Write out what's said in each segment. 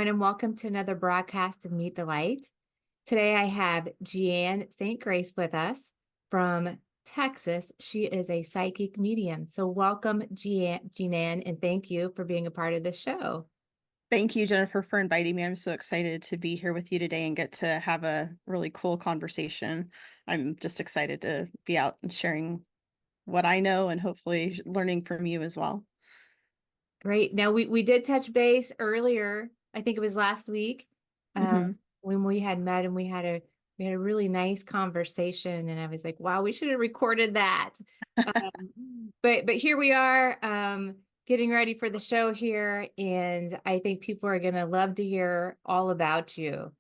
everyone, and welcome to another broadcast of Meet the Light. Today I have JeanAnn SaintGrace with us from Texas. She is a psychic medium. So welcome, JeanAnn, and thank you for being a part of the show. Thank you, Jennifer, for inviting me. I'm so excited to be here with you today and get to have a really cool conversation. I'm just excited to be out and sharing what I know and hopefully learning from you as well. Great. Now we did touch base earlier. I think it was last week, hmm when we had met and we had a really nice conversation. And I was like, wow, we should have recorded that. But here we are, getting ready for the show here, and I think people are going to love to hear all about you.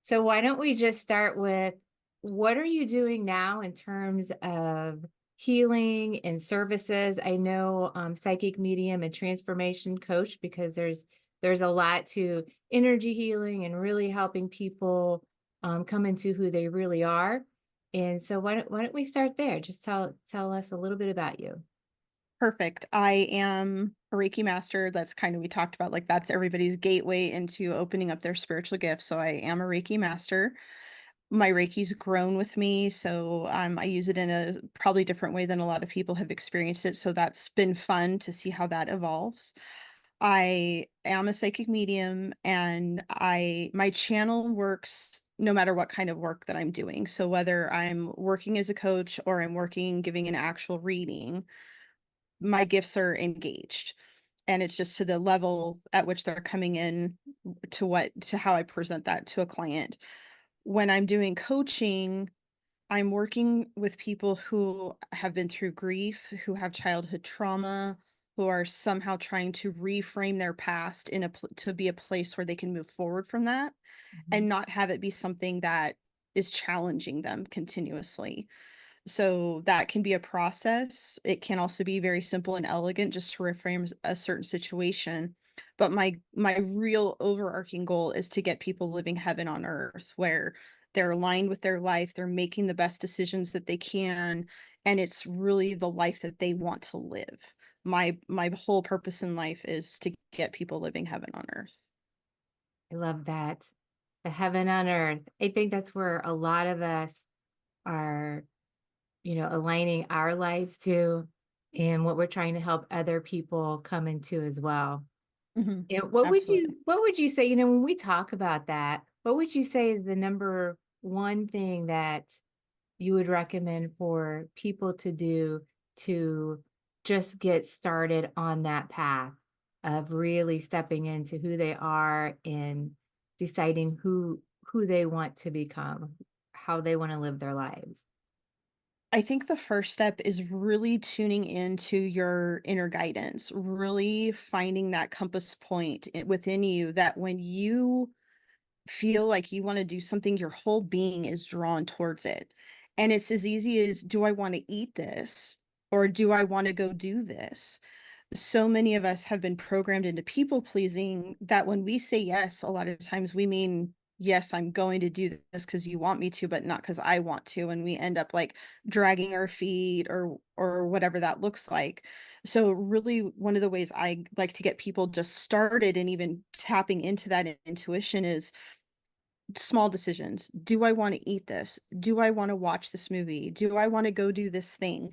So why don't we just start with, what are you doing now in terms of healing and services? I know, psychic medium and transformation coach, because there's a lot to energy healing and really helping people come into who they really are. And so why don't we start there? Just tell us a little bit about you. Perfect. I am a Reiki master. That's kind of, we talked about, like, that's everybody's gateway into opening up their spiritual gifts. So I am a Reiki master. My Reiki's grown with me, so I use it in a probably different way than a lot of people have experienced it. So that's been fun to see how that evolves. I am a psychic medium, and my channel works no matter what kind of work that I'm doing. So whether I'm working as a coach or I'm working giving an actual reading, my gifts are engaged. And it's just to the level at which they're coming in, to how I present that to a client. When I'm doing coaching, I'm working with people who have been through grief, who have childhood trauma, who are somehow trying to reframe their past to be a place where they can move forward from that Mhm. and not have it be something that is challenging them continuously. So that can be a process. It can also be very simple and elegant just to reframe a certain situation. But my real overarching goal is to get people living heaven on earth, where they're aligned with their life, they're making the best decisions that they can, and it's really the life that they want to live. My whole purpose in life is to get people living heaven on earth. I love that. The heaven on earth. I think that's where a lot of us are, aligning our lives to, and what we're trying to help other people come into as well. Mhm. And Absolutely. what would you say, when we talk about that, what would you say is the number one thing that you would recommend for people to do to just get started on that path of really stepping into who they are and deciding who they want to become, how they want to live their lives? I think the first step is really tuning into your inner guidance, really finding that compass point within you, that when you feel like you want to do something, your whole being is drawn towards it. And it's as easy as, do I want to eat this? Or do I want to go do this? So many of us have been programmed into people pleasing that when we say yes, a lot of times we mean, yes, I'm going to do this because you want me to, but not because I want to. And we end up like dragging our feet or whatever that looks like. So really one of the ways I like to get people just started and even tapping into that intuition is small decisions. Do I want to eat this? Do I want to watch this movie? Do I want to go do this thing?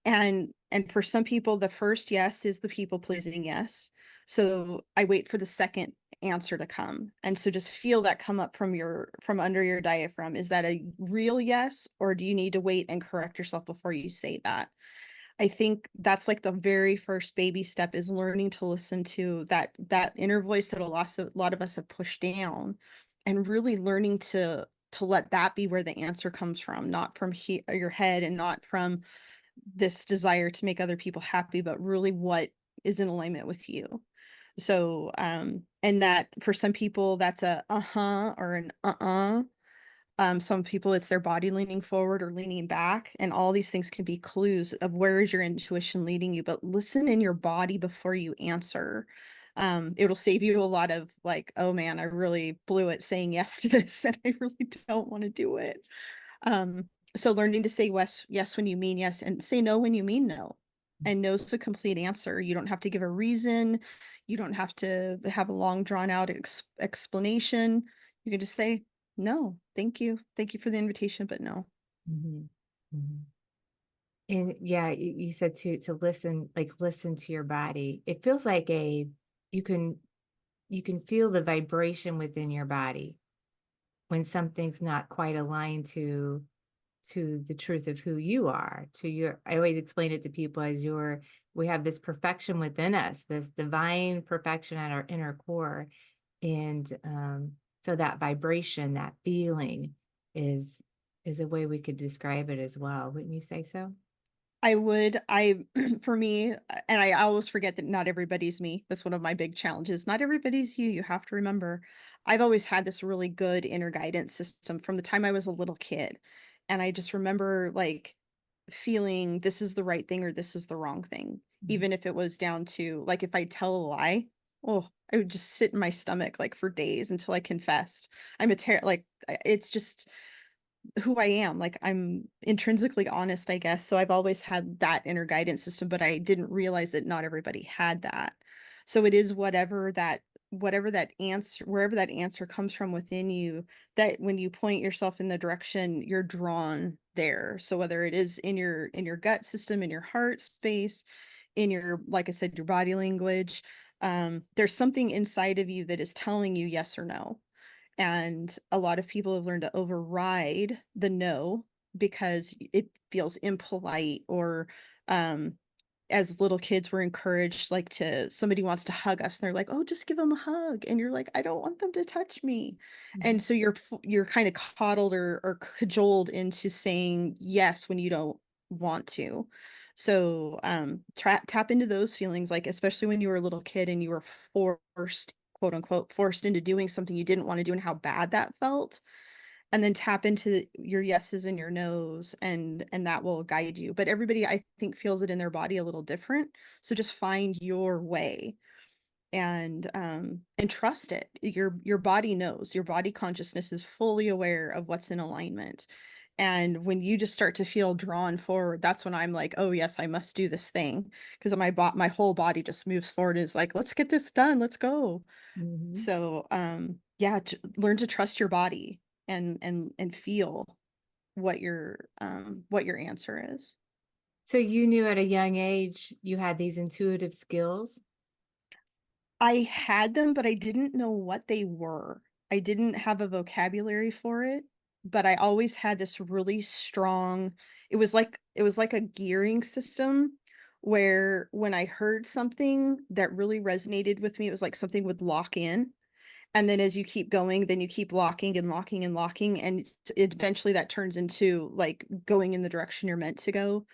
And for some people, the first yes is the people pleasing yes. So I wait for the second answer to come. And so just feel that come up from under your diaphragm. Is that a real yes, or do you need to wait and correct yourself before you say that? I think that's like the very first baby step, is learning to listen to that inner voice that a lot of us have pushed down, and really learning to let that be where the answer comes from, not from your head, and not from this desire to make other people happy, but really what is in alignment with you. So, and that for some people, that's a uh-huh or an uh-uh. Some people, it's their body leaning forward or leaning back, and all these things can be clues of where is your intuition leading you. But listen in your body before you answer. It'll save you a lot of like, oh man, I really blew it saying yes to this, and I really don't want to do it. So learning to say yes when you mean yes, and say no when you mean no. and no's the complete answer. You don't have to give a reason. You don't have to have a long drawn out explanation. You can just say, no, thank you. Thank you for the invitation, but no. Mhm. Mhm. And yeah, you said to listen, like listen to your body. It feels like you can you can feel the vibration within your body when something's not quite aligned to the truth of who you are, to your I always explain it to people as your we have this perfection within us, this divine perfection at our inner core. And so that vibration, that feeling is is a way we could describe it as well. Wouldn't you say so? I would. I for me, and I always forget that not everybody's me. That's one of my big challenges. Not everybody's you. You have to remember. I've always had this really good inner guidance system from the time I was a little kid. And I just remember like feeling this is the right thing or this is the wrong thing. Mhm. Even if it was down to like if I tell a lie, oh, I would just sit in my stomach like for days until I confessed. I'm a like it's just who I am. Like I'm intrinsically honest, I guess. So I've always had that inner guidance system, but I didn't realize that not everybody had that. So it is whatever that answer wherever that answer comes from within you, that when you point yourself in the direction, you're drawn there. So whether it is in your gut system, in your heart space, in your like I said, your body language, there's something inside of you that is telling you yes or no. And a lot of people have learned to override the no because it feels impolite or um as little kids we're encouraged like to somebody wants to hug us and they're like, "Oh, just give them a hug." And you're like, "I don't want them to touch me." And Mhm. so you're kind of coddled or cajoled into saying yes when you don't want to. So tap into those feelings, like especially when you were a little kid and you were forced, quote unquote, forced into doing something you didn't want to do and how bad that felt. And then tap into your yeses and your nos, and that will guide you. But everybody I think feels it in their body a little different. So just find your way and trust it. Your body knows. Your body consciousness is fully aware of what's in alignment. And when you just start to feel drawn forward, that's when I'm like, "Oh yes, I must do this thing." Because my whole body just moves forward, is like, "Let's get this done. Let's go." Mhm. So, yeah, learn to trust your body and feel what your answer is. So you knew at a young age you had these intuitive skills? I had them, but I didn't know what they were. I didn't have a vocabulary for it, but I always had this really strong, it was like a gearing system where when I heard something that really resonated with me, it was like something would lock in. And then as you keep going, then you keep locking and locking and locking, and eventually that turns into like going in the direction you're meant to go.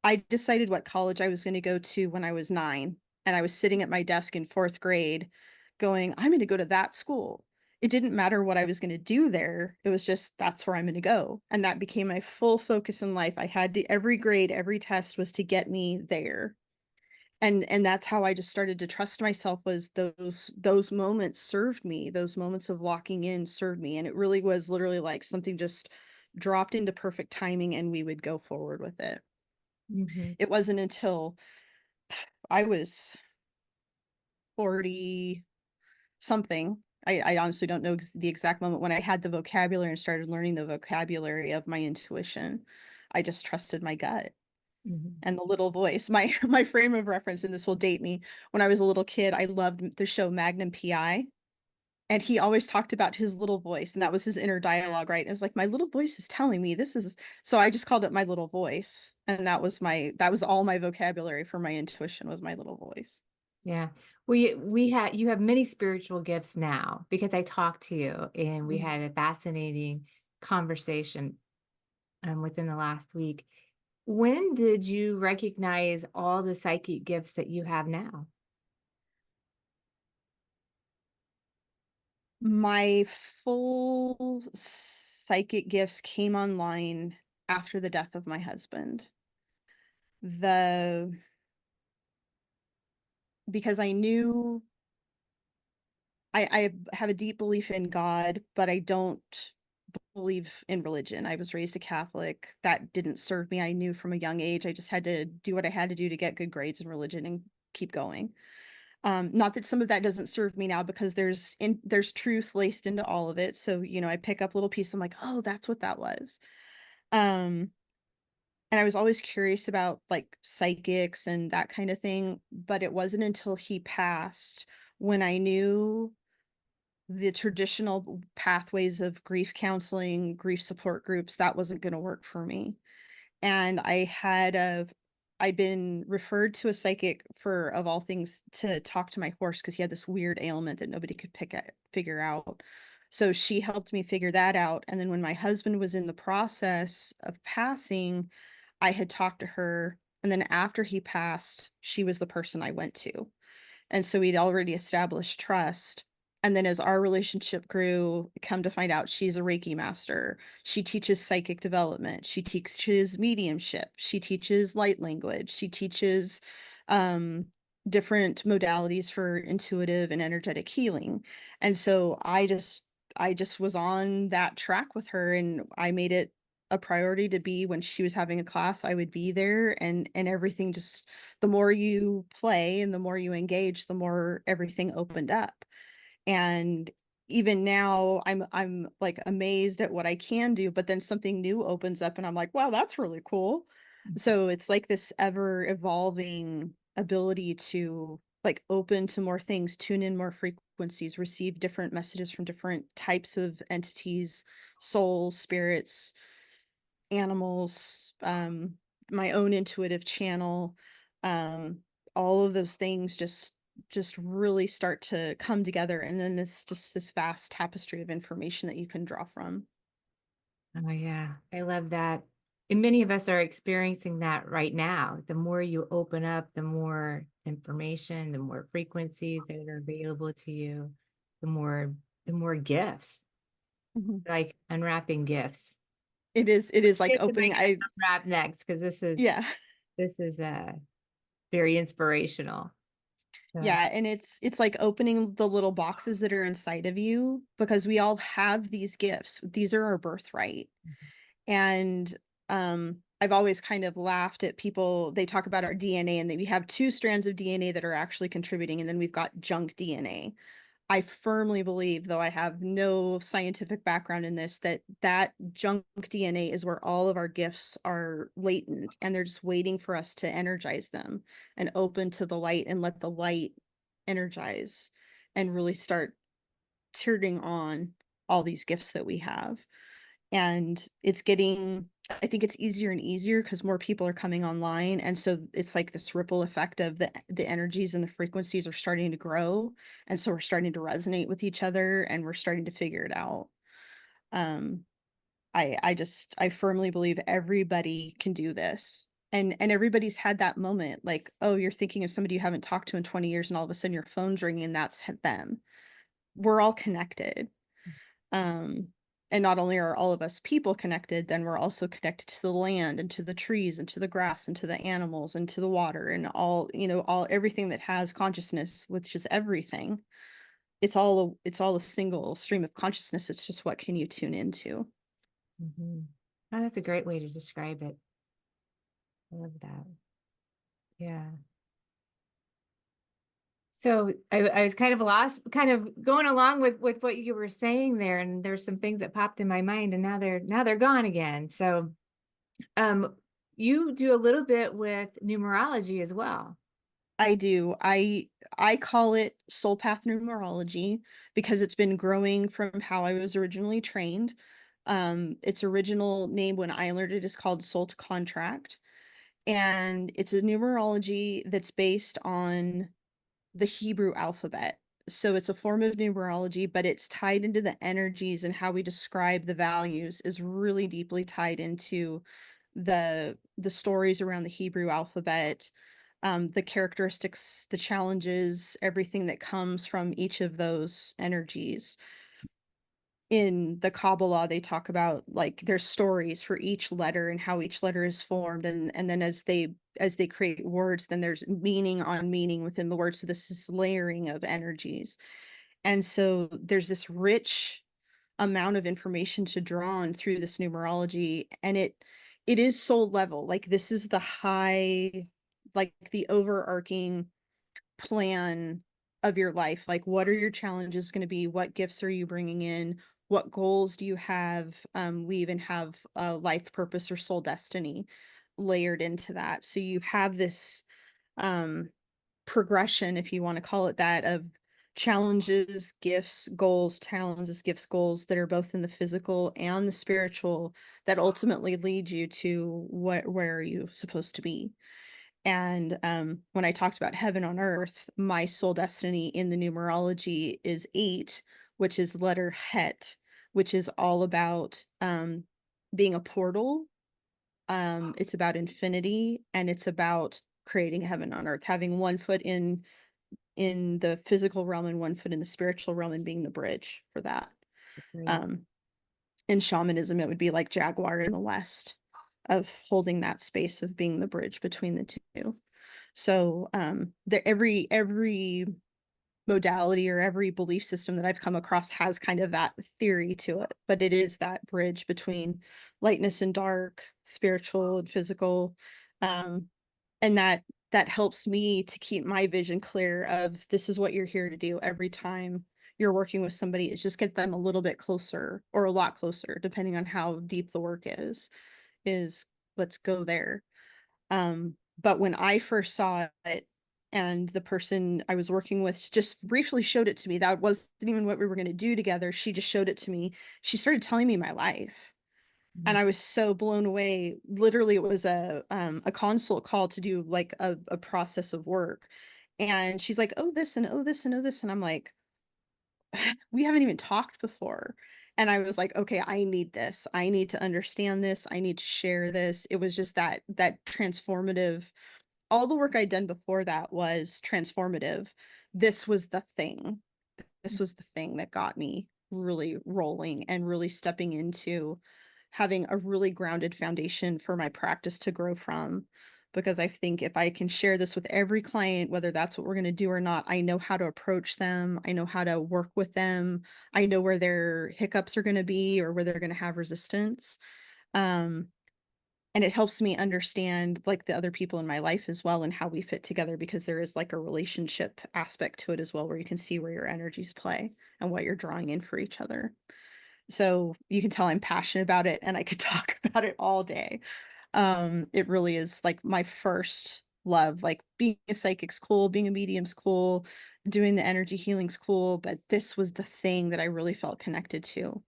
I decided what college I was gonna go to when I was 9, and I was sitting at my desk in 4th grade going, "I'm gonna go to that school." It didn't matter what I was gonna do there, it was just, "That's where I'm gonna go," and that became my full focus in life. I had to every grade, every test was to get me there, and that's how I just started to trust myself, was those moments served me, those moments of locking in served me, and it really was literally like something just dropped into perfect timing, and we would go forward with it. Mhm. It wasn't until I was 40 something, I honestly don't know the exact moment when I had the vocabulary and started learning the vocabulary of my intuition. I just trusted my gut Mhm. and the little voice. My my frame of reference, and this will date me, when I was a little kid, I loved the show Magnum PI, and he always talked about his little voice, and that was his inner dialogue, right? It was like, "My little voice is telling me this is," so I just called it my little voice, and that was all my vocabulary for my intuition, was my little voice. Yeah. We had you have many spiritual gifts now because I talked to you and we Mm. had a fascinating conversation within the last week. When did you recognize all the psychic gifts that you have now? My full psychic gifts came online after the death of my husband. The Because I knew I have a deep belief in God, but I don't believe in religion. I was raised a Catholic. That didn't serve me. I knew from a young age I just had to do what I had to do to get good grades in religion and keep going. Not that some of that doesn't serve me now, because there's truth laced into all of it. So, I pick up little pieces. I'm like, oh, that's what that was. Um, and I was always curious about like psychics and that kind of thing. But it wasn't until he passed when I knew the traditional pathways of grief counseling, grief support groups, that wasn't going to work for me. And I'd been referred to a psychic, for of all things, to talk to my horse, because he had this weird ailment that nobody could figure out. So she helped me figure that out. And then when my husband was in the process of passing, I had talked to her. And then after he passed, she was the person I went to. And so we'd already established trust. And then as our relationship grew, come to find out she's a Reiki master. She teaches psychic development. She teaches mediumship. She teaches light language. She teaches um, different modalities for intuitive and energetic healing. And so I just was on that track with her, and I made it a priority to be, when she was having a class, I would be there, and everything just, the more you play and the more you engage, the more everything opened up. And even now I'm like amazed at what I can do, but then something new opens up and I'm like, wow, that's really cool. So it's like this ever evolving ability to like open to more things, tune in more frequencies, receive different messages from different types of entities, souls, spirits, animals, my own intuitive channel, um, all of those things just really start to come together, and then it's just this vast tapestry of information that you can draw from. Oh, yeah. I love that. And many of us are experiencing that right now. The more you open up, the more information, the more frequencies that are available to you, the more the more gifts, Mhm. like unwrapping gifts. It is like Gifts am I opening. gonna I unwrap next? Because Yeah. this is very inspirational. So Yeah, and it's like opening the little boxes that are inside of you, because we all have these gifts. These are our birthright. And I've always kind of laughed at people. They talk about our DNA, and that we have two strands of DNA that are actually contributing, and then we've got junk DNA. I firmly believe, though I have no scientific background in this, that that junk DNA is where all of our gifts are latent, and they're just waiting for us to energize them and open to the light, and let the light energize and really start turning on all these gifts that we have. And I think it's easier and easier because more people are coming online. And so it's like this ripple effect of the energies and the frequencies are starting to grow. And so we're starting to resonate with each other, and we're starting to figure it out. Um, I firmly believe everybody can do this. And everybody's had that moment, like, oh, you're thinking of somebody you haven't talked to in 20 years, and all of a sudden your phone's ringing, and that's them. We're all connected. Um, and not only are all of us people connected, then we're also connected to the land, and to the trees, and to the grass, and to the animals, and to the water, and all everything that has consciousness, which is everything. It's all a single stream of consciousness. It's just, what can you tune into? mhm. Oh, that's a great way to describe it. I love that. Yeah. So I was kind of lost, kind of going along with what you were saying there, and there's some things that popped in my mind, and now they're gone again. So um you do a little bit with numerology as well. I do. I call it soul path numerology, because it's been growing from how I was originally trained. Its original name when I learned it is called soul to contract. And it's a numerology that's based on the Hebrew alphabet. So it's a form of numerology, but it's tied into the energies, and how we describe the values is really deeply tied into the stories around the Hebrew alphabet, the characteristics, the challenges, everything that comes from each of those energies. In the Kabbalah, they talk about, like, there's stories for each letter and how each letter is formed, and then as they create words, then there's meaning on meaning within the words. So this is layering of energies. And so there's this rich amount of information to draw on through this numerology, and it is soul level. Like, this is the high, like, the overarching plan of your life. Like, what are your challenges going to be? What gifts are you bringing in? What goals do you have? We even have life purpose or soul destiny layered into that. So you have this um, progression, if you want to call it that, of challenges, gifts, goals, challenges, gifts, goals that are both in the physical and the spiritual, that ultimately lead you to where are you supposed to be. And when I talked about heaven on earth, my soul destiny in the numerology is 8, which is letter Het, which is all about being a portal. It's about infinity, and it's about creating heaven on earth, having one foot in the physical realm and one foot in the spiritual realm, and being the bridge for that. Great. Um, in shamanism, it would be like Jaguar in the West, of holding that space of being the bridge between the two. So, every modality or every belief system that I've come across has kind of that theory to it, but it is that bridge between lightness and dark, spiritual and physical, um, and that helps me to keep my vision clear of this is what you're here to do every time you're working with somebody, is just get them a little bit closer or a lot closer, depending on how deep the work is let's go there. But when I first saw it, and the person I was working with just briefly showed it to me, that wasn't even what we were going to do together. She just showed it to me. She started telling me my life. And Mhm. I was so blown away. Literally, it was a consult call to do like a process of work. And she's like, oh, this and oh, this and oh, this. And I'm like, we haven't even talked before. And I was like, okay, I need this. I need to understand this. I need to share this. It was just that transformative. All the work I'd done before that was transformative. This was the thing. This was the thing that got me really rolling and really stepping into having a really grounded foundation for my practice to grow from. Because I think if I can share this with every client, whether that's what we're going to do or not, I know how to approach them. I know how to work with them. I know where their hiccups are going to be or where they're going to have resistance. Um, and it helps me understand like the other people in my life as well and how we fit together, because there is like a relationship aspect to it as well, where you can see where your energies play and what you're drawing in for each other. So you can tell I'm passionate about it, and I could talk about it all day. It really is like my first love. Like, being a psychic's cool, being a medium's cool, doing the energy healing's cool, but this was the thing that I really felt connected to,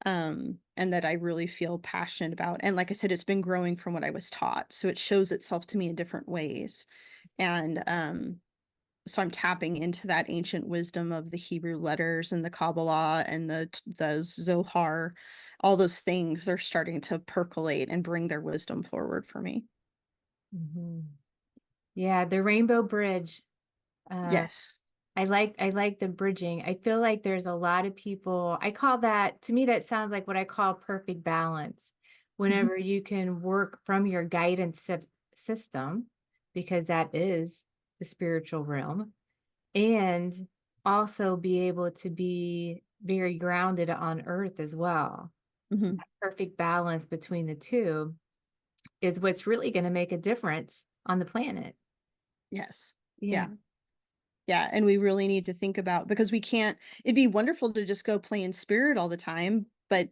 and that I really feel passionate about. And like I said, it's been growing from what I was taught, so it shows itself to me in different ways. And so I'm tapping into that ancient wisdom of the Hebrew letters and the Kabbalah and the Zohar. All those things are starting to percolate and bring their wisdom forward for me. Mhm. Yeah, the Rainbow Bridge. Uh, Yes. I like the bridging. I feel like there's a lot of people. I call that, to me, that sounds like what I call perfect balance. Mhm, Whenever you can work from your guidance system, because that is the spiritual realm, and also be able to be very grounded on earth as well. mhm. Perfect balance between the two is what's really going to make a difference on the planet. Yes. Yeah. Yeah. Yeah, and we really need to think about, because we can't, it'd be wonderful to just go play in spirit all the time, but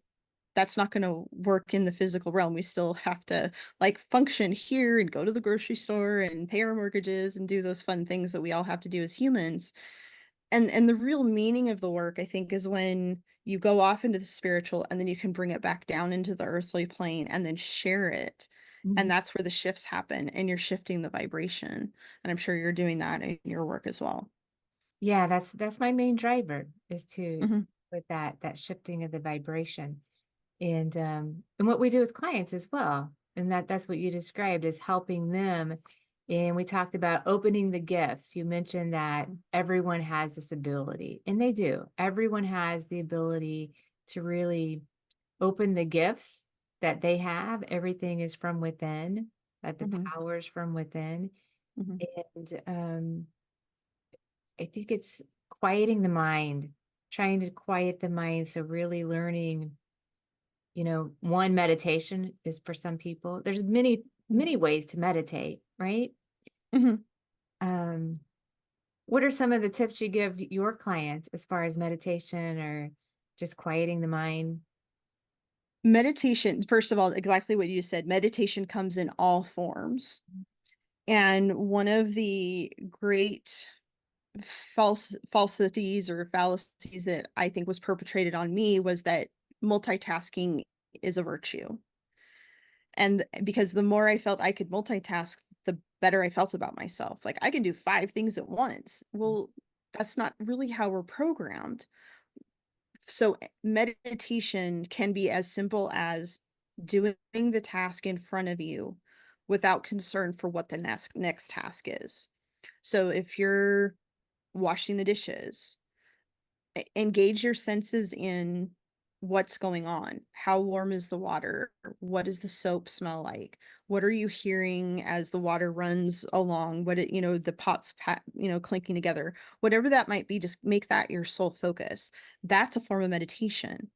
that's not going to work in the physical realm. We still have to like function here and go to the grocery store and pay our mortgages and do those fun things that we all have to do as humans. And the real meaning of the work, I think, is when you go off into the spiritual and then you can bring it back down into the earthly plane and then share it. And Mhm. that's where the shifts happen, and you're shifting the vibration. And I'm sure you're doing that in your work as well. Yeah, that's my main driver, is to Mhm, with that shifting of the vibration. And what we do with clients as well. And that's what you described, is helping them. And we talked about opening the gifts. You mentioned that everyone has this ability, and they do. Everyone has the ability to really open the gifts that they have. Everything is from within, that the mhm, power is from within. mhm, And I think it's quieting the mind. trying to quiet the mind. So really learning, one, meditation is for some people. There's many ways to meditate, right? Mhm. Um, what are some of the tips you give your clients as far as meditation or just quieting the mind? Meditation, first of all, exactly what you said, meditation comes in all forms. And one of the great falsities or fallacies that I think was perpetrated on me was that multitasking is a virtue. And because the more I felt I could multitask, the better I felt about myself. Like I can do 5 things at once. Well, that's not really how we're programmed. So meditation can be as simple as doing the task in front of you without concern for what the next task is. So if you're washing the dishes, engage your senses in what's going on. How warm is the water? What does the soap smell like? What are you hearing as the water runs along? The pots, clinking together. Whatever that might be, just make that your sole focus. That's a form of meditation.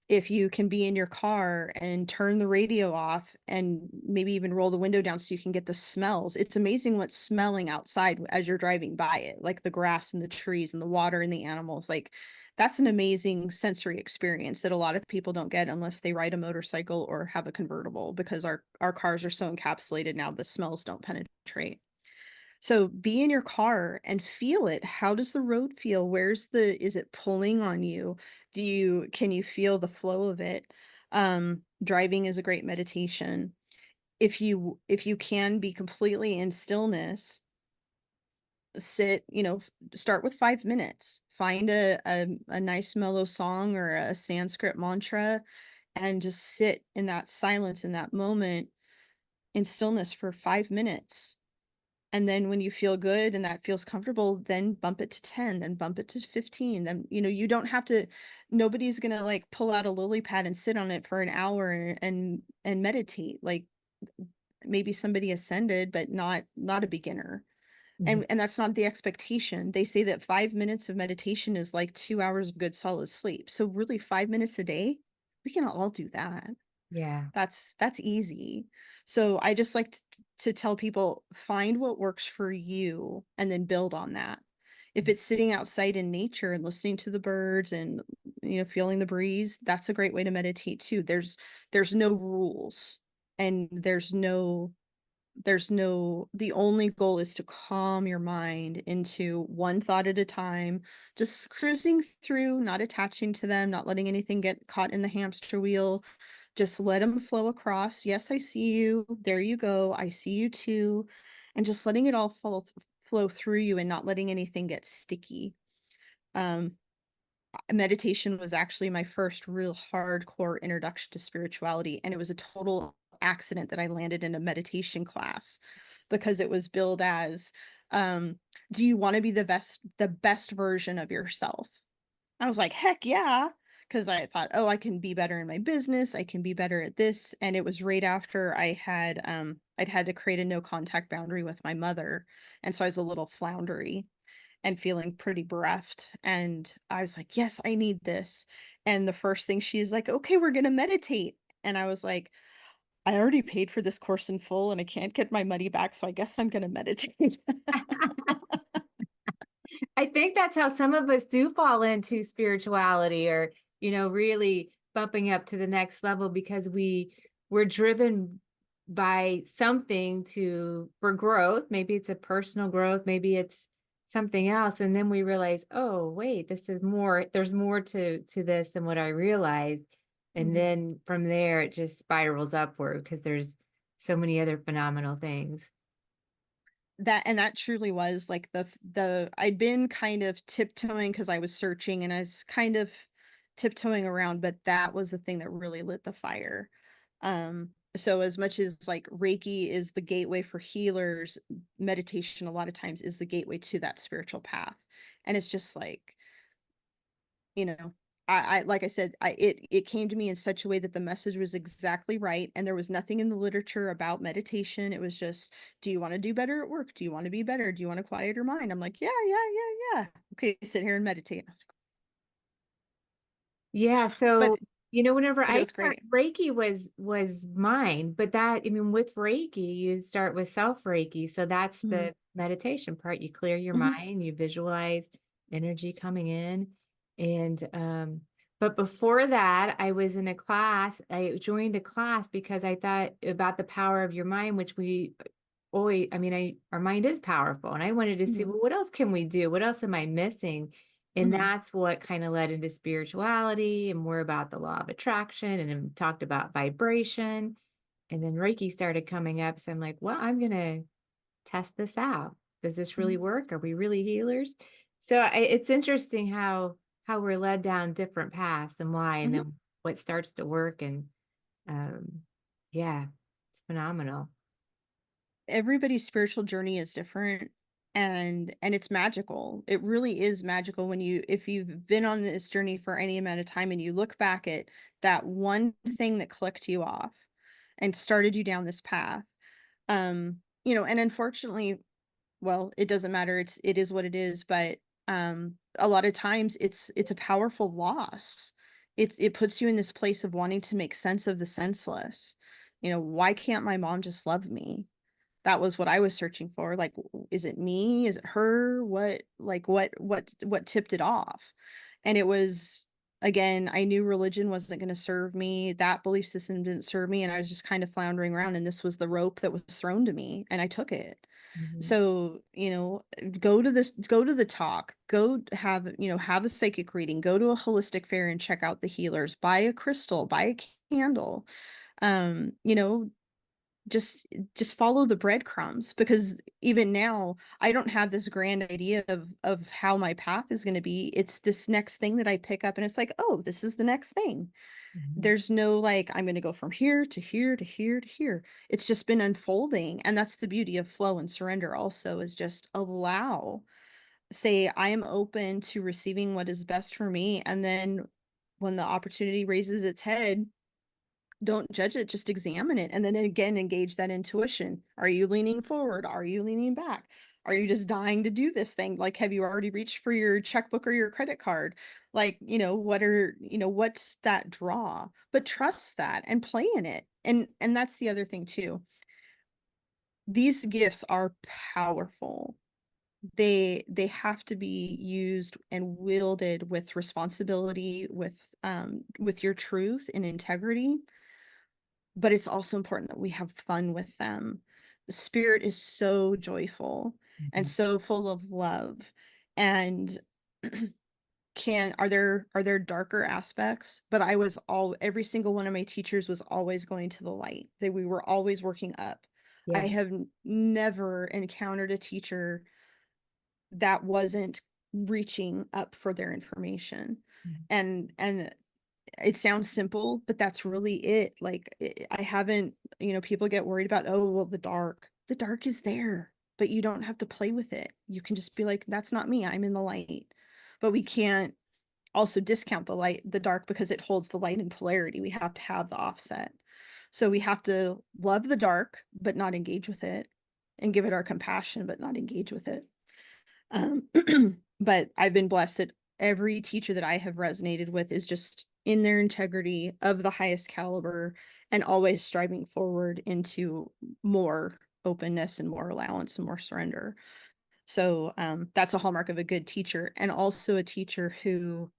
If you can be in your car and turn the radio off and maybe even roll the window down so you can get the smells. It's amazing what's smelling outside as you're driving by it, like the grass and the trees and the water and the animals. Like that's an amazing sensory experience that a lot of people don't get unless they ride a motorcycle or have a convertible because our cars are so encapsulated now the smells don't penetrate. So be in your car and feel it. How does the road feel? Is it pulling on you? Can you feel the flow of it? Driving is a great meditation. If you can be completely in stillness, sit, start with 5 minutes. Find a nice mellow song or a Sanskrit mantra and just sit in that silence in that moment in stillness for 5 minutes. And then when you feel good and that feels comfortable, then bump it to 10, then bump it to 15. Then, you don't have to, nobody's gonna like pull out a lily pad and sit on it for an hour and meditate. Like maybe somebody ascended, but not a beginner. Mhm. And that's not the expectation. They say that 5 minutes of meditation is like 2 hours of good solid sleep. So really 5 minutes a day, we can all do that. Yeah. That's easy. So I just like to tell people find what works for you and then build on that. If it's sitting outside in nature and listening to the birds and feeling the breeze, that's a great way to meditate too. There's no rules and there's no the only goal is to calm your mind into one thought at a time, just cruising through, not attaching to them, not letting anything get caught in the hamster wheel. Just let them flow across. Yes, I see you. There you go. I see you too. And just letting it all flow through you and not letting anything get sticky. Um, Meditation was actually my first real hardcore introduction to spirituality, and it was a total accident that I landed in a meditation class because it was billed as, um, do you want to be the best version of yourself? I was like, heck yeah. Because I thought, oh, I can be better in my business. I can be better at this. And it was right after I'd had to create a no contact boundary with my mother. And so I was a little floundery and feeling pretty bereft. And I was like, yes, I need this. And the first thing she's like, okay, we're going to meditate. And I was like, I already paid for this course in full and I can't get my money back. So I guess I'm going to meditate. I think that's how some of us do fall into spirituality or, really bumping up to the next level because we're driven by something for growth. Maybe it's a personal growth, maybe it's something else. And then we realize, oh, wait, there's more to this than what I realized. And Mhm. then from there it just spirals upward because there's so many other phenomenal things. That truly was like the I'd been kind of tiptoeing because I was searching and I was kind of tiptoeing around, but that was the thing that really lit the fire. So as much as like Reiki is the gateway for healers, meditation a lot of times is the gateway to that spiritual path. And it's just like, you know, I like I said, it came to me in such a way that the message was exactly right, and there was nothing in the literature about meditation. It was just, do you want to do better at work? Do you want to be better? Do you want to quiet your mind? I'm like, yeah, yeah, yeah, yeah. Okay, sit here and meditate. I was like, Yeah. But So, whenever but it I was start, great. Reiki was mine, but that, I mean, with Reiki, you start with self Reiki. So that's Mhm, the meditation part. You clear your mhm, mind, you visualize energy coming in. And but before that, I was in a class. I joined a class because I thought about the power of your mind, which we always, I mean, our mind is powerful. And I wanted to see, mhm, well, what else can we do? What else am I missing? And mhm. that's what kind of led into spirituality and more about the law of attraction and then talked about vibration. And then Reiki started coming up. So I'm like, well, I'm going to test this out. Does this really Mhm, work? Are we really healers? So it's interesting how we're led down different paths and why, and mhm. then what starts to work. And um, yeah, it's phenomenal. Everybody's spiritual journey is different, and it's magical. It really is magical when you if you've been on this journey for any amount of time and you look back at that one thing that clicked you off and started you down this path. And unfortunately, well, it doesn't matter. It is what it is, but a lot of times it's a powerful loss. It puts you in this place of wanting to make sense of the senseless. Why can't my mom just love me? That was what I was searching for. Like, is it me? Is it her? What tipped it off? And it was, again, I knew religion wasn't going to serve me. That belief system didn't serve me. And I was just kind of floundering around. And this was the rope that was thrown to me. And I took it. Mhm. So, go to the talk, have a psychic reading, go to a holistic fair and check out the healers, buy a crystal, buy a candle. Um, you know, just just follow the breadcrumbs, because even now I don't have this grand idea of how my path is going to be. It's this next thing that I pick up and it's like, oh, this is the next thing. Mhm. There's no like, I'm going to go from here to here to here to here. It's just been unfolding, and that's the beauty of flow and surrender also, is just allow, say I am open to receiving what is best for me, and then when the opportunity raises its head, don't judge it, just examine it. And then again, engage that intuition. Are you leaning forward? Are you leaning back? Are you just dying to do this thing? Like, have you already reached for your checkbook or your credit card? Like, what's that draw? But trust that and play in it. And that's the other thing too. These gifts are powerful. They have to be used and wielded with responsibility, with your truth and integrity, but it's also important that we have fun with them. The spirit is so joyful and Mhm. so full of love. And can are there darker aspects? But I was all every single one of my teachers was always going to the light. That we were always working up. I Yeah. have never encountered a teacher that wasn't reaching up for their information. Mhm. And it sounds simple, but that's really it. Like, I haven't, people get worried about, oh, well, the dark. The dark is there, but you don't have to play with it. You can just be like, that's not me. I'm in the light. But we can't also discount the dark, because it holds the light in polarity. We have to have the offset. So we have to love the dark, but not engage with it, and give it our compassion, but not engage with it. Um, but I've been blessed that every teacher that I have resonated with is just in their integrity, of the highest caliber, and always striving forward into more openness and more allowance and more surrender. So that's a hallmark of a good teacher, and also a teacher who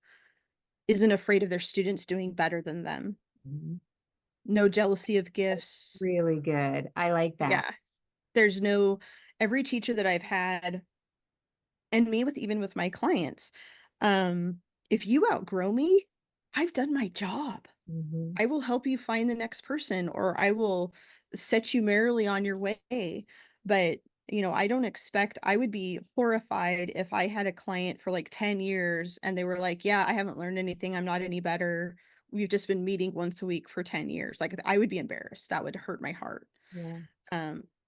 isn't afraid of their students doing better than them. Mhm. No jealousy of gifts. Really good. I like that. Yeah. There's no, every teacher that I've had, and me with even with my clients, um if you outgrow me, I've done my job. Mhm. I will help you find the next person, or I will set you merrily on your way. But I don't expect, I would be horrified if I had a client for like 10 years and they were like, yeah, I haven't learned anything, I'm not any better, we've just been meeting once a week for 10 years. Like, I would be embarrassed. That would hurt my heart. Yeah.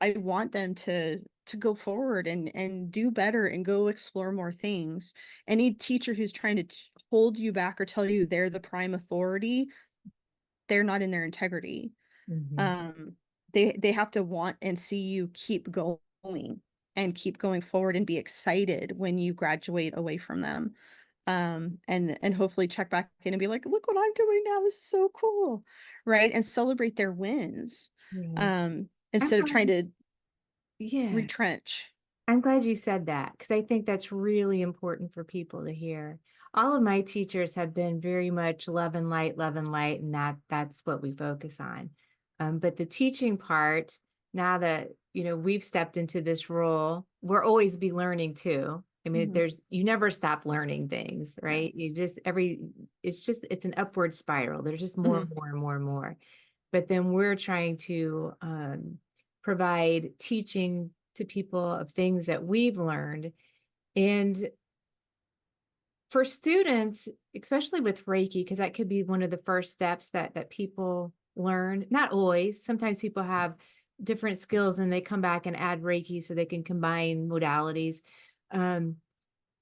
I want them to go forward and do better and go explore more things. Any teacher who's trying to hold you back or tell you they're the prime authority, they're not in their integrity. Mhm. Um, they have to want and see you keep going and keep going forward and be excited when you graduate away from them. and hopefully check back in and be like, look what I'm doing now. This is so cool. Right. And celebrate their wins. Yeah. I'm Instead of trying glad, to yeah. retrench. I'm glad you said that because I think that's really important for people to hear. All of my teachers have been very much love and light, and that's what we focus on. But the teaching part, now that we've stepped into this role, we'll always be learning too. I mean, Mhm. you never stop learning things, Yeah. right? It's an upward spiral. There's just more Mhm. and more and more and more. But then we're trying to provide teaching to people of things that we've learned. And for students, especially with Reiki, because that could be one of the first steps that people learn. Not always. Sometimes people have different skills and they come back and add Reiki so they can combine modalities. Um,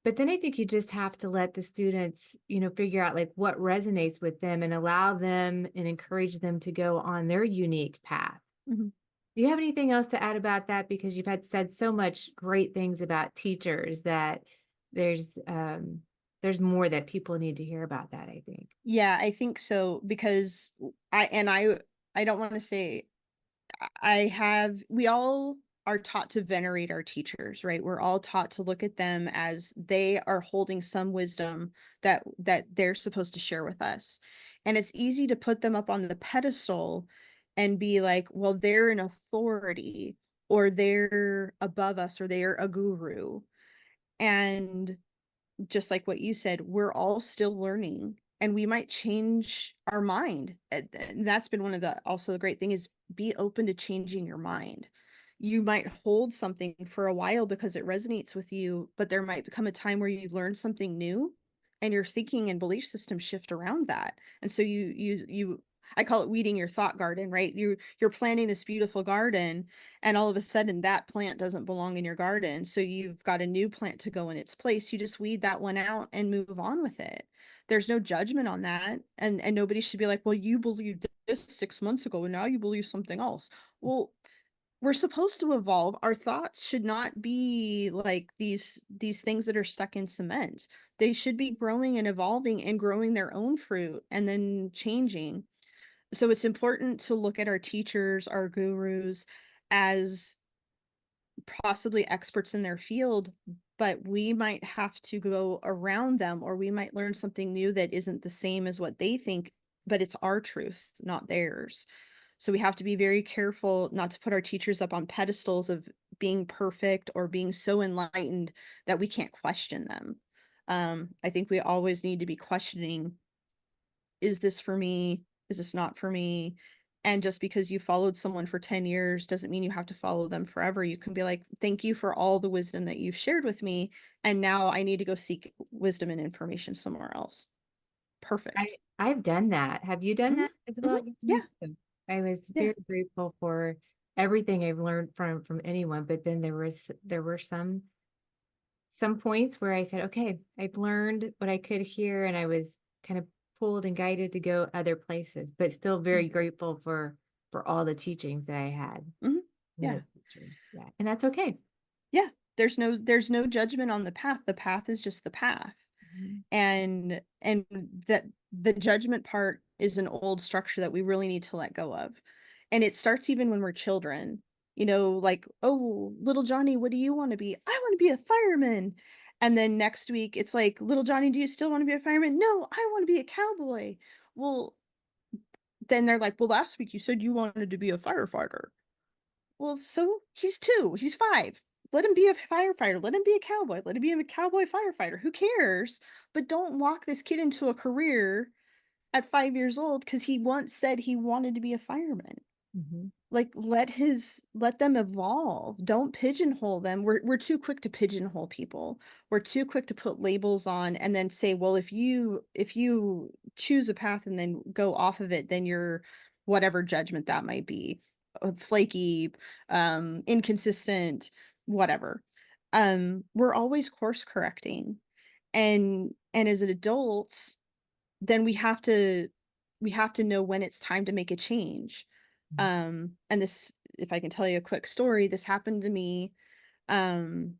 but then I think you just have to let the students, figure out like what resonates with them and allow them and encourage them to go on their unique path. Mhm. Do you have anything else to add about that? Because you've had said so much great things about teachers that there's um there's more that people need to hear about that, I think. Yeah, I think so because I don't want to say we all are taught to venerate our teachers, right? We're all taught to look at them as they are holding some wisdom that they're supposed to share with us. And it's easy to put them up on the pedestal and be like, well, they're an authority or they're above us or they're a guru. And just like what you said, we're all still learning and we might change our mind. And that's been one of the also the great thing is be open to changing your mind. You might hold something for a while because it resonates with you, but there might become a time where you learn something new and your thinking and belief system shift around that. And so you I call it weeding your thought garden, right? You're planting this beautiful garden and all of a sudden that plant doesn't belong in your garden. So you've got a new plant to go in its place. You just weed that one out and move on with it. There's no judgment on that. And nobody should be like, well, you believed this 6 months ago and now you believe something else. Well, we're supposed to evolve. Our thoughts should not be like these things that are stuck in cement. They should be growing and evolving and growing their own fruit and then changing. So it's important to look at our teachers, our gurus as possibly experts in their field, but we might have to go around them or we might learn something new that isn't the same as what they think, but it's our truth, not theirs. So we have to be very careful not to put our teachers up on pedestals of being perfect or being so enlightened that we can't question them. I think we always need to be questioning, is this for me? Is this not for me? And just because you followed someone for 10 years doesn't mean you have to follow them forever. You can be like, thank you for all the wisdom that you've shared with me. And now I need to go seek wisdom and information somewhere else. I Perfect. I've done that. Have you done Mhm, that as well? mhm. Me Yeah, too. I was yeah. very grateful for everything I've learned from anyone, but then there were some points where I said, okay, I've learned what I could here, and I was kind of pulled and guided to go other places, but still Mm, very grateful for all the teachings that I had mhm. from Yeah, the teachers. Yeah. And that's okay. yeah. There's no judgment on the path. The path is just the path. Mhm. And that the judgment part is an old structure that we really need to let go of. And it starts even when we're children. Like, oh, little Johnny, what do you want to be? I want to be a fireman. And then next week it's like, little Johnny, do you still want to be a fireman? No, I want to be a cowboy. Well, then they're like, well, last week you said you wanted to be a firefighter. Well, so he's 2, he's 5. Let him be a firefighter, let him be a cowboy, let him be a cowboy firefighter, who cares? But don't lock this kid into a career at 5 years old because he once said he wanted to be a fireman. Mhm. Like, let them evolve. Don't pigeonhole them. We're too quick to pigeonhole people. We're too quick to put labels on and then say, well, if you choose a path and then go off of it, then you're whatever judgment that might be, flaky, inconsistent, whatever. We're always course correcting. And as adults, then we have to know when it's time to make a change. And this, if I can tell you a quick story, this happened to me, um,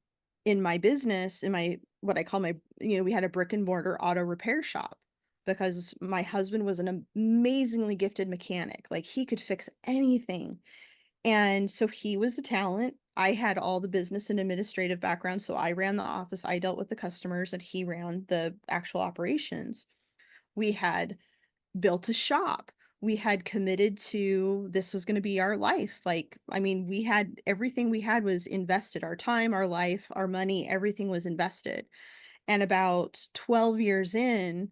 in my business, in my what I call my, we had a brick and mortar auto repair shop because my husband was an amazingly gifted mechanic. Like he could fix anything. And so he was the talent. I had all the business and administrative background. So I ran the office, I dealt with the customers, and he ran the actual operations. We had built a shop. We had committed to this was going to be our life. Like, I mean, we had everything we had was invested, our time, our life, our money, everything was invested. And about 12 years in,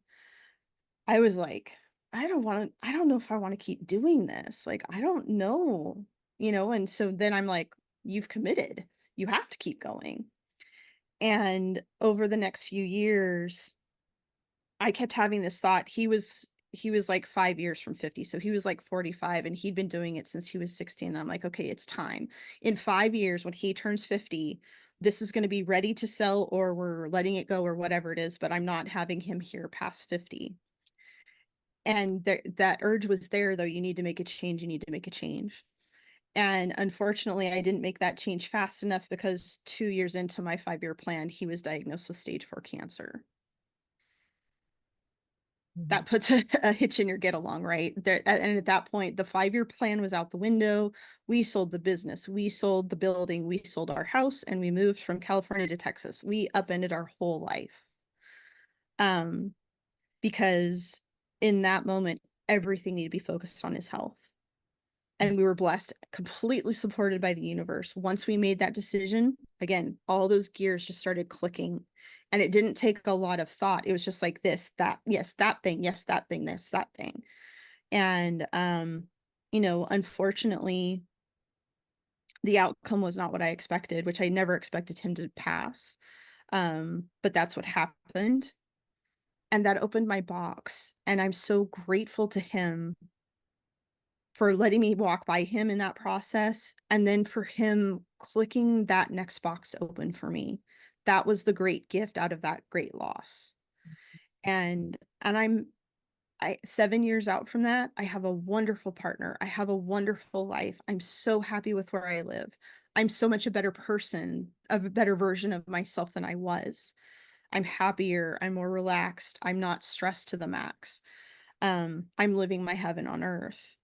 I was like, I don't know if I want to keep doing this. Like, I don't know, and so then I'm like, you've committed. You have to keep going. And over the next few years, I kept having this thought. He was like 5 years from 50. So he was like 45 and he'd been doing it since he was 16. And I'm like, okay, it's time. In 5 years, when he turns 50, this is going to be ready to sell or we're letting it go or whatever it is, but I'm not having him here past 50. And that urge was there, though. You need to make a change. You need to make a change. And unfortunately, I didn't make that change fast enough because 2 years into my 5-year plan, he was diagnosed with stage 4 cancer. Mhm. That puts a hitch in your get along, right? There, and at that point, the 5-year plan was out the window. We sold the business, we sold the building, we sold our house, and we moved from California to Texas. We upended our whole life. Um, because in that moment, everything needed to be focused on his health. And we were blessed, completely supported by the universe. Once we made that decision, again, all those gears just started clicking. And it didn't take a lot of thought. It was just like this, that, yes, that thing, yes, that thing, this, that thing. And unfortunately, the outcome was not what I expected, which I never expected him to pass. But that's what happened. And that opened my box. And I'm so grateful to him for letting me walk by him in that process, and then for him clicking that next box open for me. That was the great gift out of that great loss. And I 7 years out from that, I have a wonderful partner. I have a wonderful life. I'm so happy with where I live. I'm so much a better person, a better version of myself than I was. I'm happier, I'm more relaxed, I'm not stressed to the max. I'm living my heaven on earth.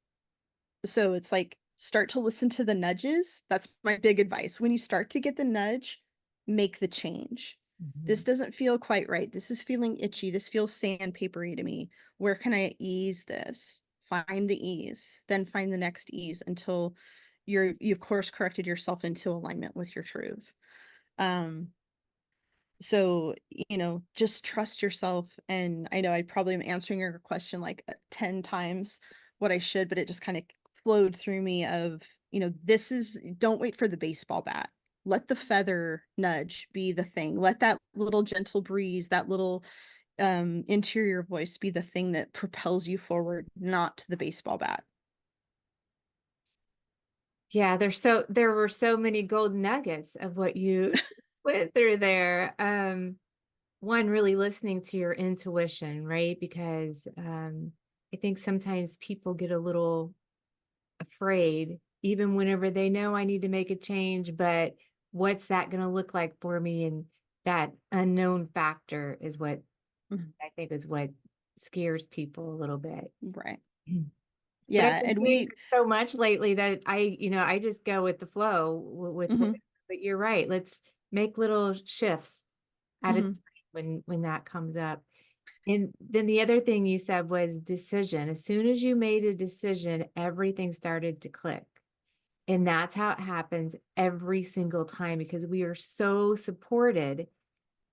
So it's like, start to listen to the nudges. That's my big advice. When you start to get the nudge, make the change. This Mhm. doesn't feel quite right. This is feeling itchy. This feels sandpapery to me. Where can I ease this? Find the ease, then find the next ease until you've course corrected yourself into alignment with your truth. Um, so, just trust yourself. And I know I probably am answering your question like 10 times what I should, but it just kind of flowed through me of, don't wait for the baseball bat. Let the feather nudge be the thing. Let that little gentle breeze, that little interior voice be the thing that propels you forward, not the baseball bat. Yeah, there were so many golden nuggets of what you went through there. One, really listening to your intuition, right? Because I think sometimes people get a little afraid, even whenever they know I need to make a change, but what's that going to look like for me? And that unknown factor is what Mhm. I think is what scares people a little bit. Right. But I've Yeah. been And doing we, so much lately that I just go with the flow with what, mhm, but you're right. Let's make little shifts at a time mhm, when that comes up. And then the other thing you said was decision. As soon as you made a decision, everything started to click. And that's how it happens every single time because we are so supported,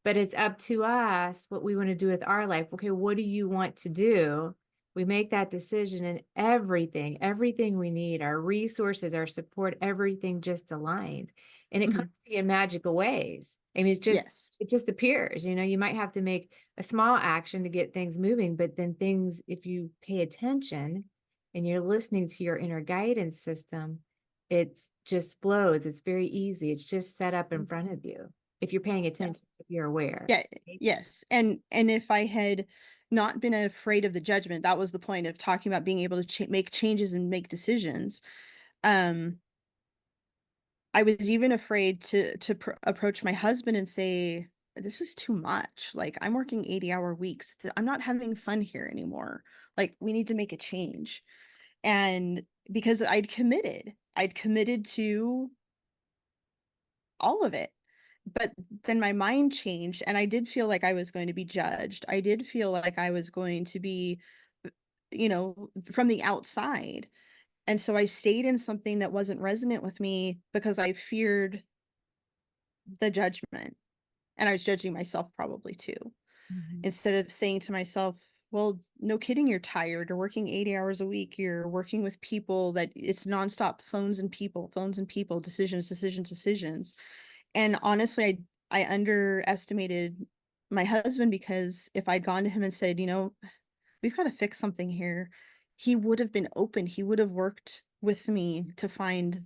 but it's up to us what we want to do with our life. Okay, what do you want to do? We make that decision and everything we need, our resources, our support, everything just aligns. And it mhm. comes to you in magical ways. I mean, Yes. it just appears, you might have to make a small action to get things moving, but then things, if you pay attention and you're listening to your inner guidance system, it's just flows. It's very easy. It's just set up in front of you if you're paying Yeah. attention, if you're aware. Yeah, yes. And if I had not been afraid of the judgment, that was the point of talking about being able to make changes and make decisions. Um, I was even afraid to approach my husband and say, this is too much. Like, I'm working 80-hour weeks. I'm not having fun here anymore. Like, we need to make a change. And because I'd committed to all of it. But then my mind changed, and I did feel like I was going to be judged. I did feel like I was going to be, from the outside. And so I stayed in something that wasn't resonant with me because I feared the judgment. And I was judging myself probably too. Mhm. Instead of saying to myself, well, no kidding, you're tired. You're working 80 hours a week. You're working with people that it's nonstop phones and people, decisions, decisions, decisions. And honestly, I underestimated my husband, because if I'd gone to him and said, we've got to fix something here, he would have been open. He would have worked with me to find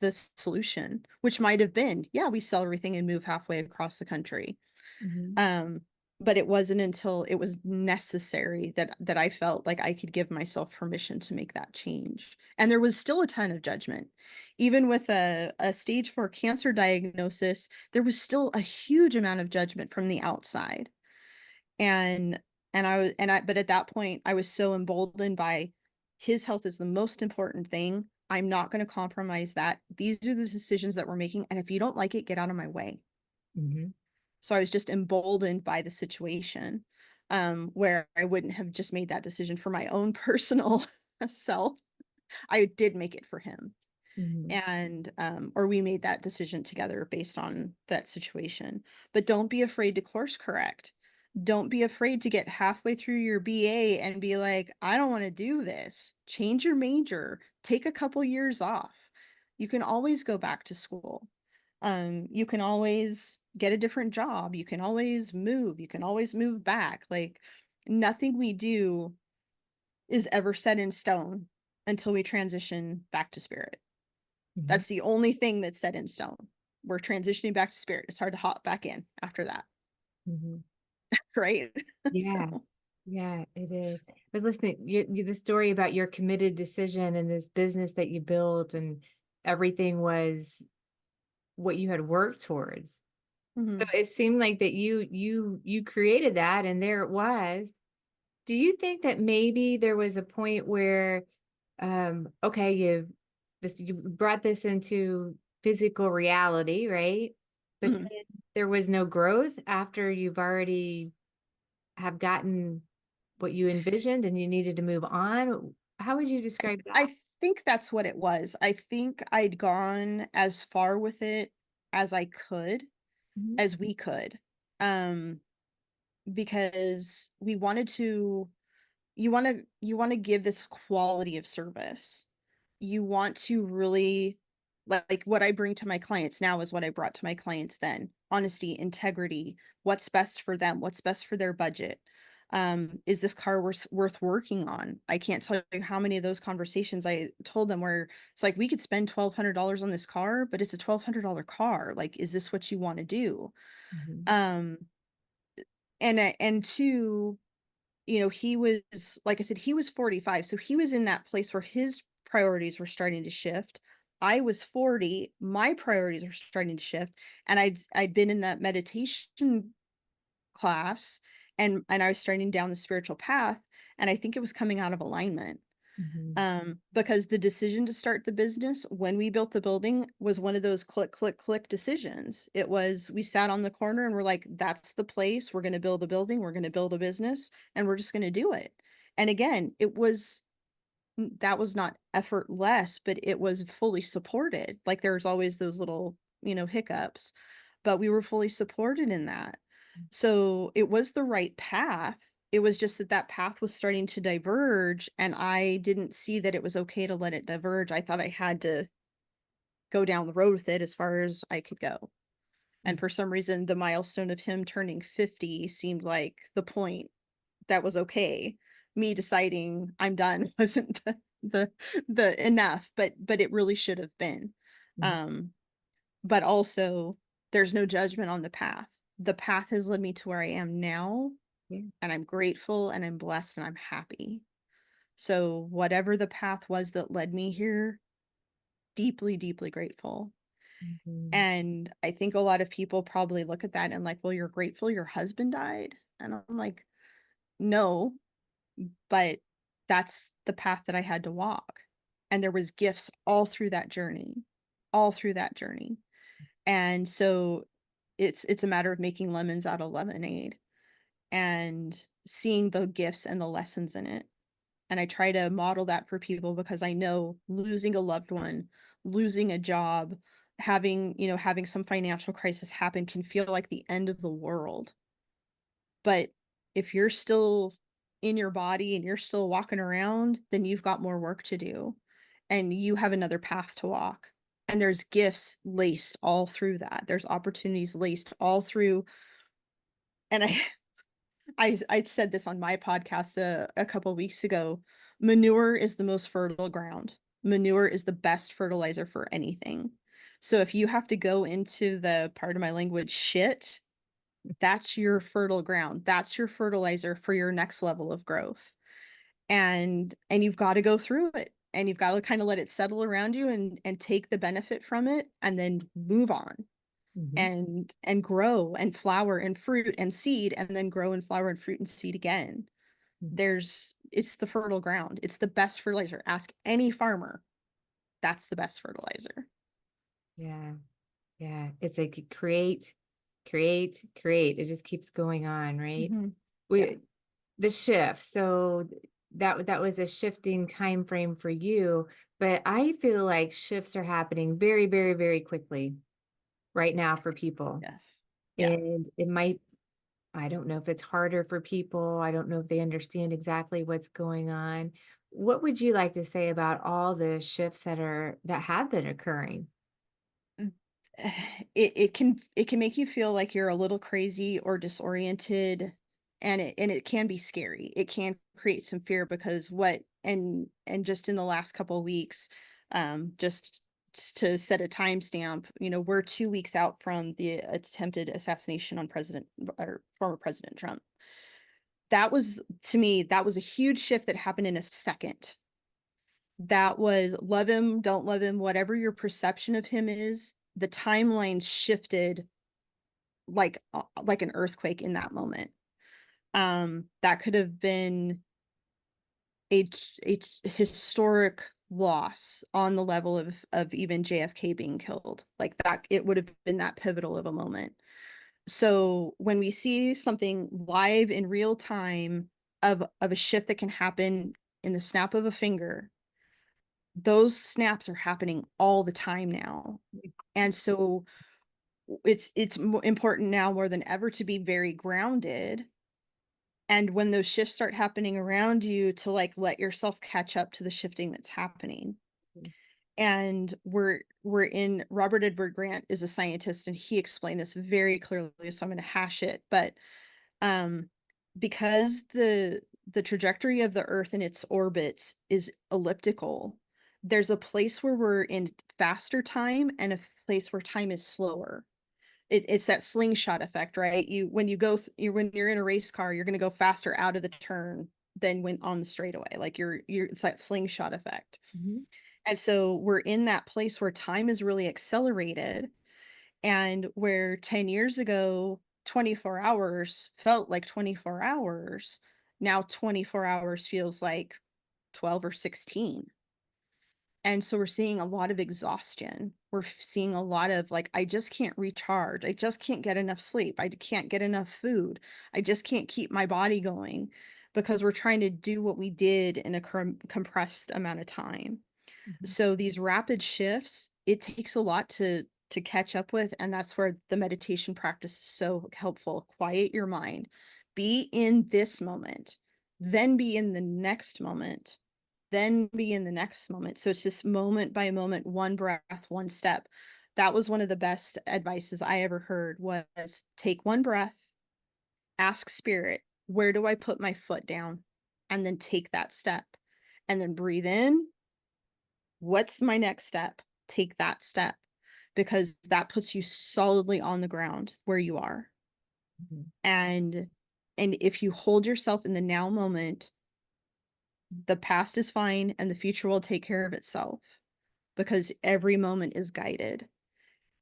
the solution, which might have been, yeah, we sell everything and move halfway across the country. Mhm. Um, but it wasn't until it was necessary that I felt like I could give myself permission to make that change. And there was still a ton of judgment. Even with a stage 4 cancer diagnosis, there was still a huge amount of judgment from the outside. And but at that point I was so emboldened by, his health is the most important thing. I'm not going to compromise that. These are the decisions that we're making. And if you don't like it, get out of my way. Mhm. So I was just emboldened by the situation, where I wouldn't have just made that decision for my own personal self. I did make it for him. Mhm. And or we made that decision together based on that situation. But don't be afraid to course correct. Don't be afraid to get halfway through your BA and be like, I don't want to do this. Change your major. Take a couple years off. You can always go back to school. You can always get a different job. You can always move. You can always move back. Like, nothing we do is ever set in stone until we transition back to spirit. Mhm. That's the only thing that's set in stone. We're transitioning back to spirit. It's hard to hop back in after that, Mhm. right? Yeah. So, Yeah, it is. But listening, the story about your committed decision and this business that you built, and everything was what you had worked towards. So mhm, it seemed like that you created that, and there it was. Do you think that maybe there was a point where, okay, you brought this into physical reality, right? But mhm. then there was no growth after you've already have gotten what you envisioned and you needed to move on. How would you describe that? I think that's what it was. I think I'd gone as far with it as I could, Mhm. as we could. Um, because we wanted to, you want to give this quality of service. You want to really, like what I bring to my clients now is what I brought to my clients then. Honesty, integrity, what's best for them, what's best for their budget. Is this car worth working on? I can't tell you how many of those conversations I told them where it's like, we could spend $1,200 on this car, but it's a $1,200 car. Like, is this what you want to do? Mhm. Um, and two, he was, like I said, he was 45, so he was in that place where his priorities were starting to shift. I was 40, my priorities were starting to shift, and I'd been in that meditation class, and I was starting down the spiritual path, and I think it was coming out of alignment. Mhm. Because the decision to start the business when we built the building was one of those click, click, click decisions. It was, we sat on the corner and we're like, that's the place. We're going to build a building. We're going to build a business, and we're just going to do it. And again, that was not effortless, but it was fully supported. Like, there's always those little, hiccups, but we were fully supported in that. So it was the right path. It was just that path was starting to diverge, and I didn't see that it was okay to let it diverge. I thought I had to go down the road with it as far as I could go. And for some reason, the milestone of him turning 50 seemed like the point that was okay. Me deciding I'm done wasn't the enough, but it really should have been. Mhm. Um, but also, there's no judgment on the path. The path has led me to where I am now, Yeah. and I'm grateful and I'm blessed and I'm happy. So whatever the path was that led me here, deeply, deeply grateful. Mhm. And I think a lot of people probably look at that and like, well, you're grateful your husband died. And I'm like, no, but that's the path that I had to walk. And there was gifts all through that journey, all through that journey. And so it's a matter of making lemons out of lemonade and seeing the gifts and the lessons in it. And I try to model that for people because I know losing a loved one, losing a job, having some financial crisis happen can feel like the end of the world. But if you're still in your body and you're still walking around, then you've got more work to do and you have another path to walk. And there's gifts laced all through that. There's opportunities laced all through. And I said this on my podcast a couple weeks ago. Manure is the most fertile ground. Manure is the best fertilizer for anything. So if you have to go into the, part of my language, shit, that's your fertile ground. That's your fertilizer for your next level of growth. And you've got to go through it. And you've got to kind of let it settle around you and take the benefit from it and then move on Mhm. and grow and flower and fruit and seed and then grow and flower and fruit and seed again. Mhm. It's the fertile ground. It's the best fertilizer. Ask any farmer. That's the best fertilizer. Yeah. Yeah. It's like create, create, create. It just keeps going on, right? Hmm. Yeah. We the shift. So that was a shifting time frame for you, but I feel like shifts are happening very, very, very quickly right now for people. Yes. Yeah. And it might, I don't know if it's harder for people. I don't know if they understand exactly what's going on. What would you like to say about all the shifts that have been occurring? Mm. It can make you feel like you're a little crazy or disoriented, and it can be scary. It can create some fear because what and just in the last couple of weeks, just to set a timestamp, we're 2 weeks out from the attempted assassination on President or former President Trump. That was, to me, that was a huge shift that happened in a second. That was, love him, don't love him, whatever your perception of him is, the timeline shifted like an earthquake in that moment. That could have been a historic loss on the level of even JFK being killed. Like that, it would have been that pivotal of a moment. So when we see something live in real time of a shift that can happen in the snap of a finger, those snaps are happening all the time now. And so it's important now more than ever to be very grounded. And when those shifts start happening around you, to like let yourself catch up to the shifting that's happening. And we're in, Robert Edward Grant is a scientist and he explained this very clearly, so I'm going to hash it. But um because the trajectory of the earth and its orbits is elliptical, there's a place where we're in faster time and a place where time is slower. It's that slingshot effect, right? When you're in a race car, you're going to go faster out of the turn than when on the straightaway. Like you're it's that slingshot effect. Mhm. And so we're in that place where time is really accelerated, and where 10 years ago 24 hours felt like 24 hours, now 24 hours feels like 12 or 16. And so we're seeing a lot of exhaustion. We're seeing a lot of like, I just can't recharge. I just can't get enough sleep. I can't get enough food. I just can't keep my body going because we're trying to do what we did in a compressed amount of time. Mhm. So these rapid shifts, it takes a lot to catch up with, and that's where the meditation practice is so helpful. Quiet your mind. Be in this moment, then be in the next moment, then be in the next moment. So it's just moment by moment, one breath, one step. That was one of the best advices I ever heard, was take one breath, ask spirit, where do I put my foot down? And then take that step. And then breathe in, what's my next step? Take that step, because that puts you solidly on the ground where you are. Mhm. And if you hold yourself in the now moment, the past is fine and the future will take care of itself, because every moment is guided.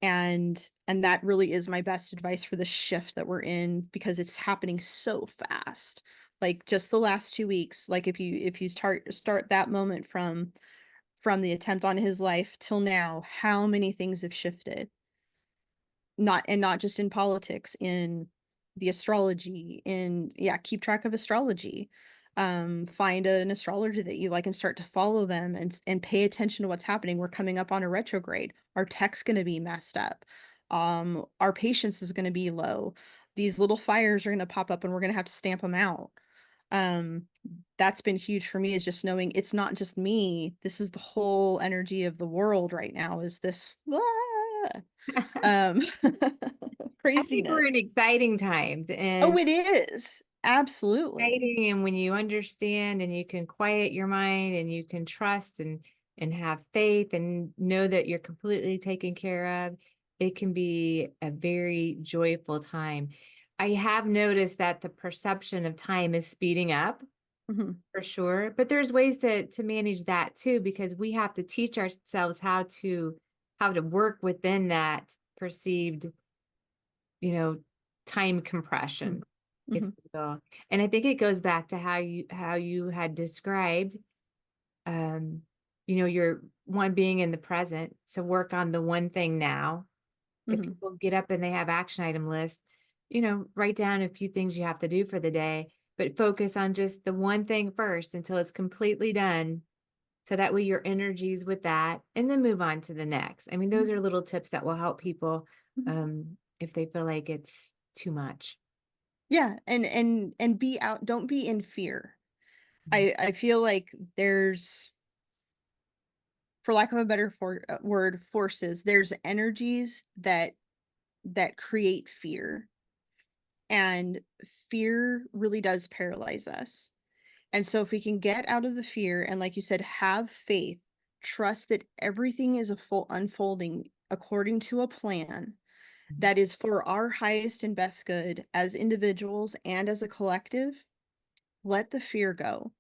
And that really is my best advice for the shift that we're in, because it's happening so fast. Like just the last 2 weeks, like if you start that moment from the attempt on his life till now, how many things have shifted? Not just in politics, in the astrology, in, yeah, keep track of astrology. Find an astrologer that you like and start to follow them, and pay attention to what's happening. We're coming up on a retrograde. Our tech's going to be messed up. Our patience is going to be low. These little fires are going to pop up and we're going to have to stamp them out. Um, that's been huge for me, is just knowing it's not just me. This is the whole energy of the world right now, is this um I think we're in craziness. exciting times, Oh, and it is. Absolutely. exciting, and when you understand and you can quiet your mind and you can trust and have faith and know that you're completely taken care of, it can be a very joyful time. I have noticed that the perception of time is speeding up Mhm, for sure, but there's ways to manage that too, because we have to teach ourselves how to work within that perceived, you know, time mhm, compression, if mhm, you will. And I think it goes back to how you had described, um, your one being in the present. So work on the one thing now. If mhm, people get up and they have action item lists, write down a few things you have to do for the day, but focus on just the one thing first until it's completely done. So that way your energy's with that, and then move on to the next. I mean, those mhm, are little tips that will help people, mhm. if they feel like it's too much. Yeah, and be out, don't be in fear. Mhm, I feel like there's, for lack of a better word, forces. There's energies that create fear, and fear really does paralyze us. And so if we can get out of the fear and, like you said, have faith, trust that everything is a full unfolding according to a plan mhm, that is for our highest and best good as individuals and as a collective, let the fear go,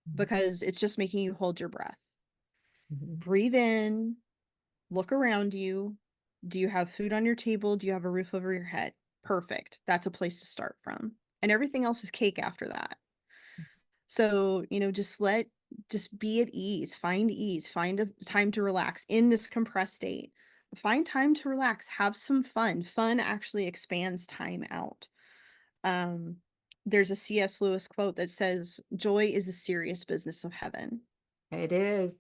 mhm, because it's just making you hold your breath. mhm. Breathe in, look around you. Do you have food on your table? Do you have a roof over your head? Perfect. That's a place to start from. And everything else is cake after that. So, just be at ease, find a time to relax in this compressed state. Find time to relax, have some fun. Fun actually expands time out. Um, there's a C.S. Lewis quote that says, "Joy is a serious business of heaven." It is,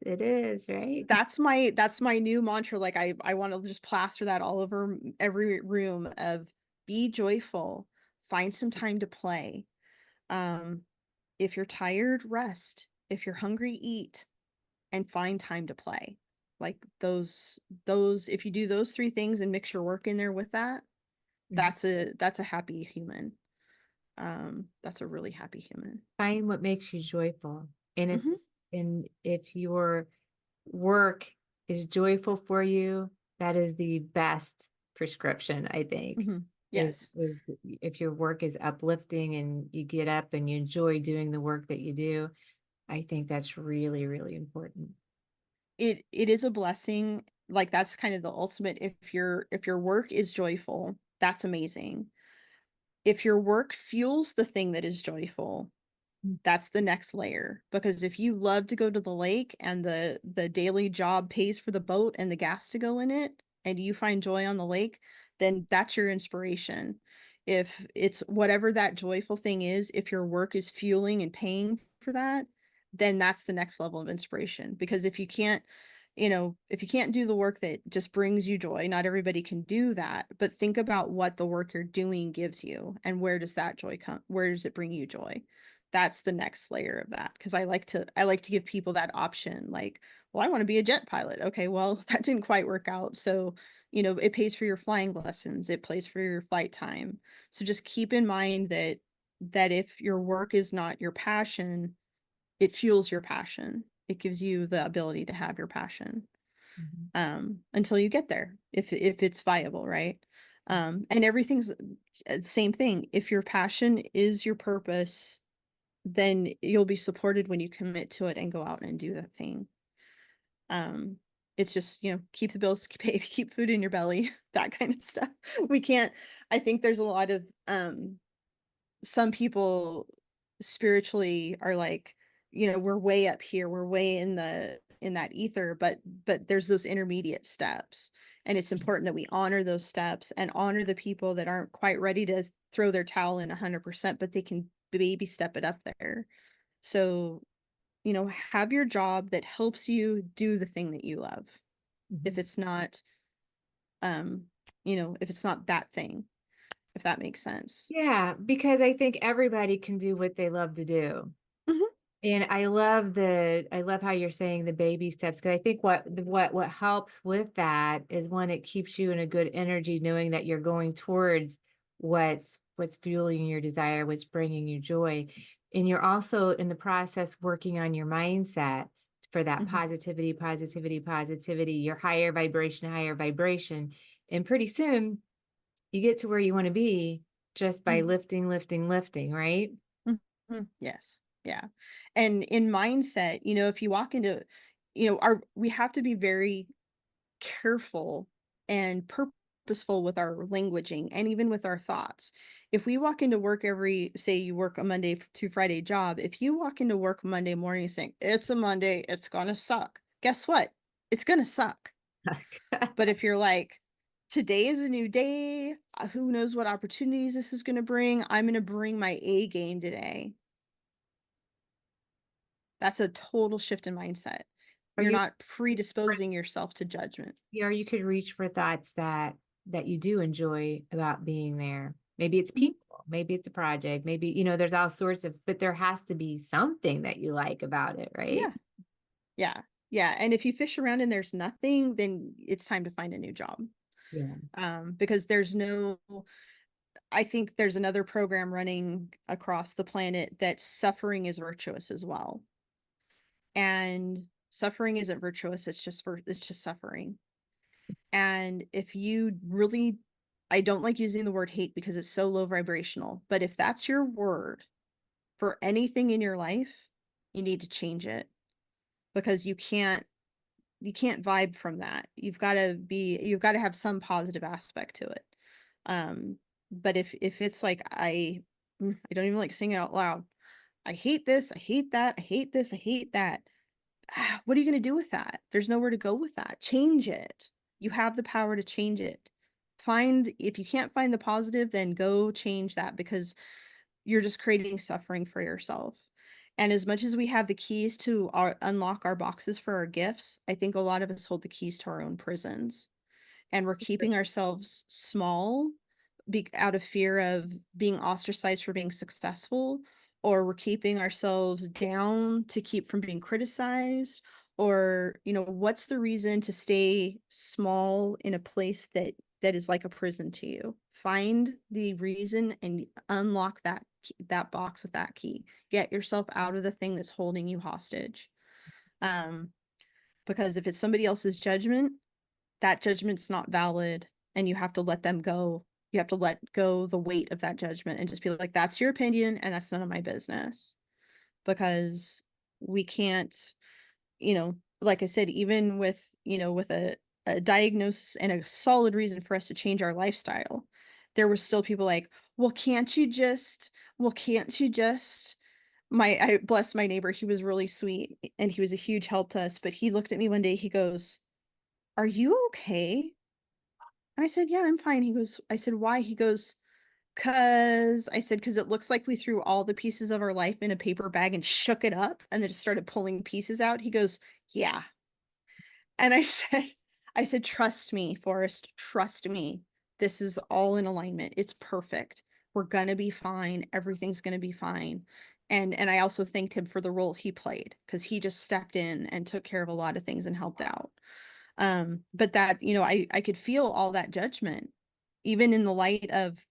right? That's my new mantra. Like I want to just plaster that all over every room of, be joyful, find some time to play. Um, if you're tired, rest. If you're hungry, eat, and find time to play. Like those if you do those three things and mix your work in there with that, Mhm. that's a happy human. That's a really happy human. Find what makes you joyful. And if Mhm, and if your work is joyful for you, that is the best prescription, I think. mhm. Is Yes. is if your work is uplifting and you get up and you enjoy doing the work that you do, I think that's really, really important. It is a blessing. Like that's kind of the ultimate. If your work is joyful, that's amazing. If your work fuels the thing that is joyful, Mm, that's the next layer. Because if you love to go to the lake and the daily job pays for the boat and the gas to go in it, and you find joy on the lake, then that's your inspiration. If it's whatever that joyful thing is, if your work is fueling and paying for that, then that's the next level of inspiration. Because if you can't do the work that just brings you joy, not everybody can do that, but think about what the work you're doing gives you, and where does that joy come? Where does it bring you joy? That's the next layer of that, because I like to give people that option. Like, well, I want to be a jet pilot. Okay, well, that didn't quite work out. So, it pays for your flying lessons, it pays for your flight time. So just keep in mind that if your work is not your passion, it fuels your passion. It gives you the ability to have your passion, mhm, until you get there, if it's viable, right? And everything's same thing. If your passion is your purpose, then you'll be supported when you commit to it and go out and do that thing. Um, It's just, keep the bills paid, keep food in your belly, that kind of stuff. We can't I think there's a lot of, some people spiritually are like, we're way up here, we're way in that ether, but there's those intermediate steps. And it's important that we honor those steps and honor the people that aren't quite ready to throw their towel in 100%, but they can baby step it up there. So, have your job that helps you do the thing that you love. If Mhm. it's not, um, if it's not that thing, if that makes sense. Yeah, because I think everybody can do what they love to do. Mhm, And I love how you're saying the baby steps, because I think what helps with that is, one, it keeps you in a good energy, knowing that you're going towards what's fueling your desire, what's bringing you joy. And you're also in the process working on your mindset for that mhm, positivity, positivity, positivity, your higher vibration. And pretty soon you get to where you want to be just by mhm, lifting, lifting, lifting, right? mhm. Yes. Yeah. And in mindset, if you walk into, our we have to be very careful and purposeful with our languaging and even with our thoughts. If we walk into work say you work a Monday to Friday job, if you walk into work Monday morning saying, it's a Monday, it's gonna suck, guess what? It's gonna suck. But if you're like, today is a new day, who knows what opportunities this is gonna bring? I'm gonna bring my A game today. That's a total shift in mindset. Or You're you not predisposing yourself to judgment. Yeah, or you could reach for thoughts that you do enjoy about being there. Maybe it's Mhm. people, maybe it's a project, maybe, there's all sorts of, but there has to be something that you like about it, right? Yeah. Yeah. Yeah, and if you fish around and there's nothing, then it's time to find a new job. Yeah. Because I think there's another program running across the planet that suffering is virtuous as well. And suffering isn't virtuous, it's just suffering. And if you really I don't like using the word hate because it's so low vibrational, but if that's your word for anything in your life, you need to change it because you can't vibe from that. You've got to have some positive aspect to it. But if it's like I don't even like singing out loud. I hate this, I hate that, I hate this, I hate that. What are you going to do with that? There's nowhere to go with that. Change it. You have the power to change it. If you can't find the positive, then go change that because you're just creating suffering for yourself. And as much as we have the keys to unlock our boxes for our gifts, I think a lot of us hold the keys to our own prisons. And we're keeping ourselves small out of fear of being ostracized for being successful, or we're keeping ourselves down to keep from being criticized, or what's the reason to stay small in a place that is like a prison to you? Find the reason and unlock that box with that key. Get yourself out of the thing that's holding you hostage. um because if it's somebody else's judgment, that judgment's not valid, and you have to let them go. You have to let go the weight of that judgment and just be like, that's your opinion and that's none of my business. Because we can't, like I said, even with a diagnosis and a solid reason for us to change our lifestyle, there were still people like, can't you just I bless my neighbor, he was really sweet and he was a huge help to us, but he looked at me one day, he goes, are you okay? I said, "Yeah, I'm fine." I said, "Why?" He goes, "'Cause," I said, "'cause it looks like we threw all the pieces of our life in a paper bag and shook it up and then just started pulling pieces out." He goes, "Yeah." And I said, "Trust me, Forrest, trust me. This is all in alignment. It's perfect. We're gonna be fine. Everything's gonna be fine." And I also thanked him for the role he played because he just stepped in and took care of a lot of things and helped out. But that, I could feel all that judgment, even in the light of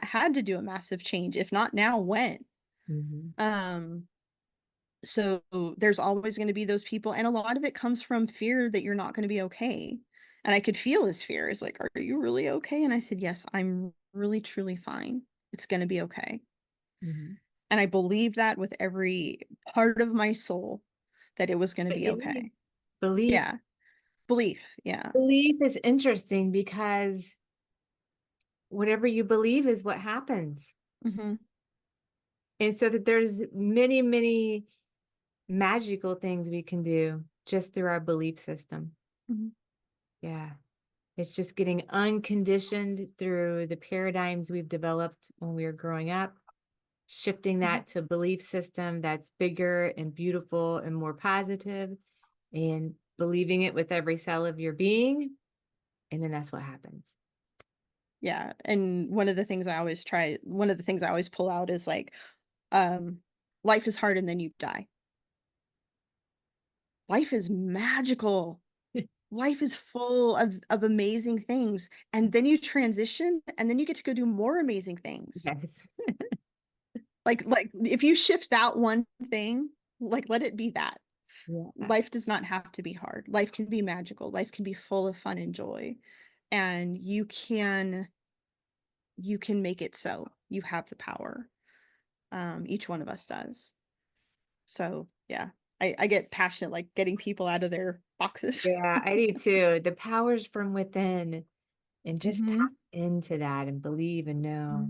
had to do a massive change. If not now, when? Mhm. Um, so there's always going to be those people, and a lot of it comes from fear that you're not going to be okay. And I could feel his fear. It's like, are you really okay? And I said, yes, I'm really, truly fine. It's going to be okay. Mhm. And I believed that with every part of my soul that it was going to But be you need okay. believe Yeah. Belief, yeah. Belief is interesting because whatever you believe is what happens. Mhm, And so that there's many, many magical things we can do just through our belief system. mhm, Yeah. It's just getting unconditioned through the paradigms we've developed when we were growing up, shifting mhm. that to a belief system that's bigger and beautiful and more positive, and believing it with every cell of your being. And then that's what happens. Yeah, and one of the things I always pull out is like, um, life is hard and then you die. Life is magical. Life is full of amazing things, and then you transition, and then you get to go do more amazing things. Yes. Like, if you shift that one thing, like, let it be that. Yeah. Life does not have to be hard. Life can be magical. Life can be full of fun and joy, and you can make it so. You have the power. Each one of us does. So, yeah. I get passionate, like, getting people out of their boxes. Yeah, I do too. The powers from within, and just tap Mhm. into that and believe and know.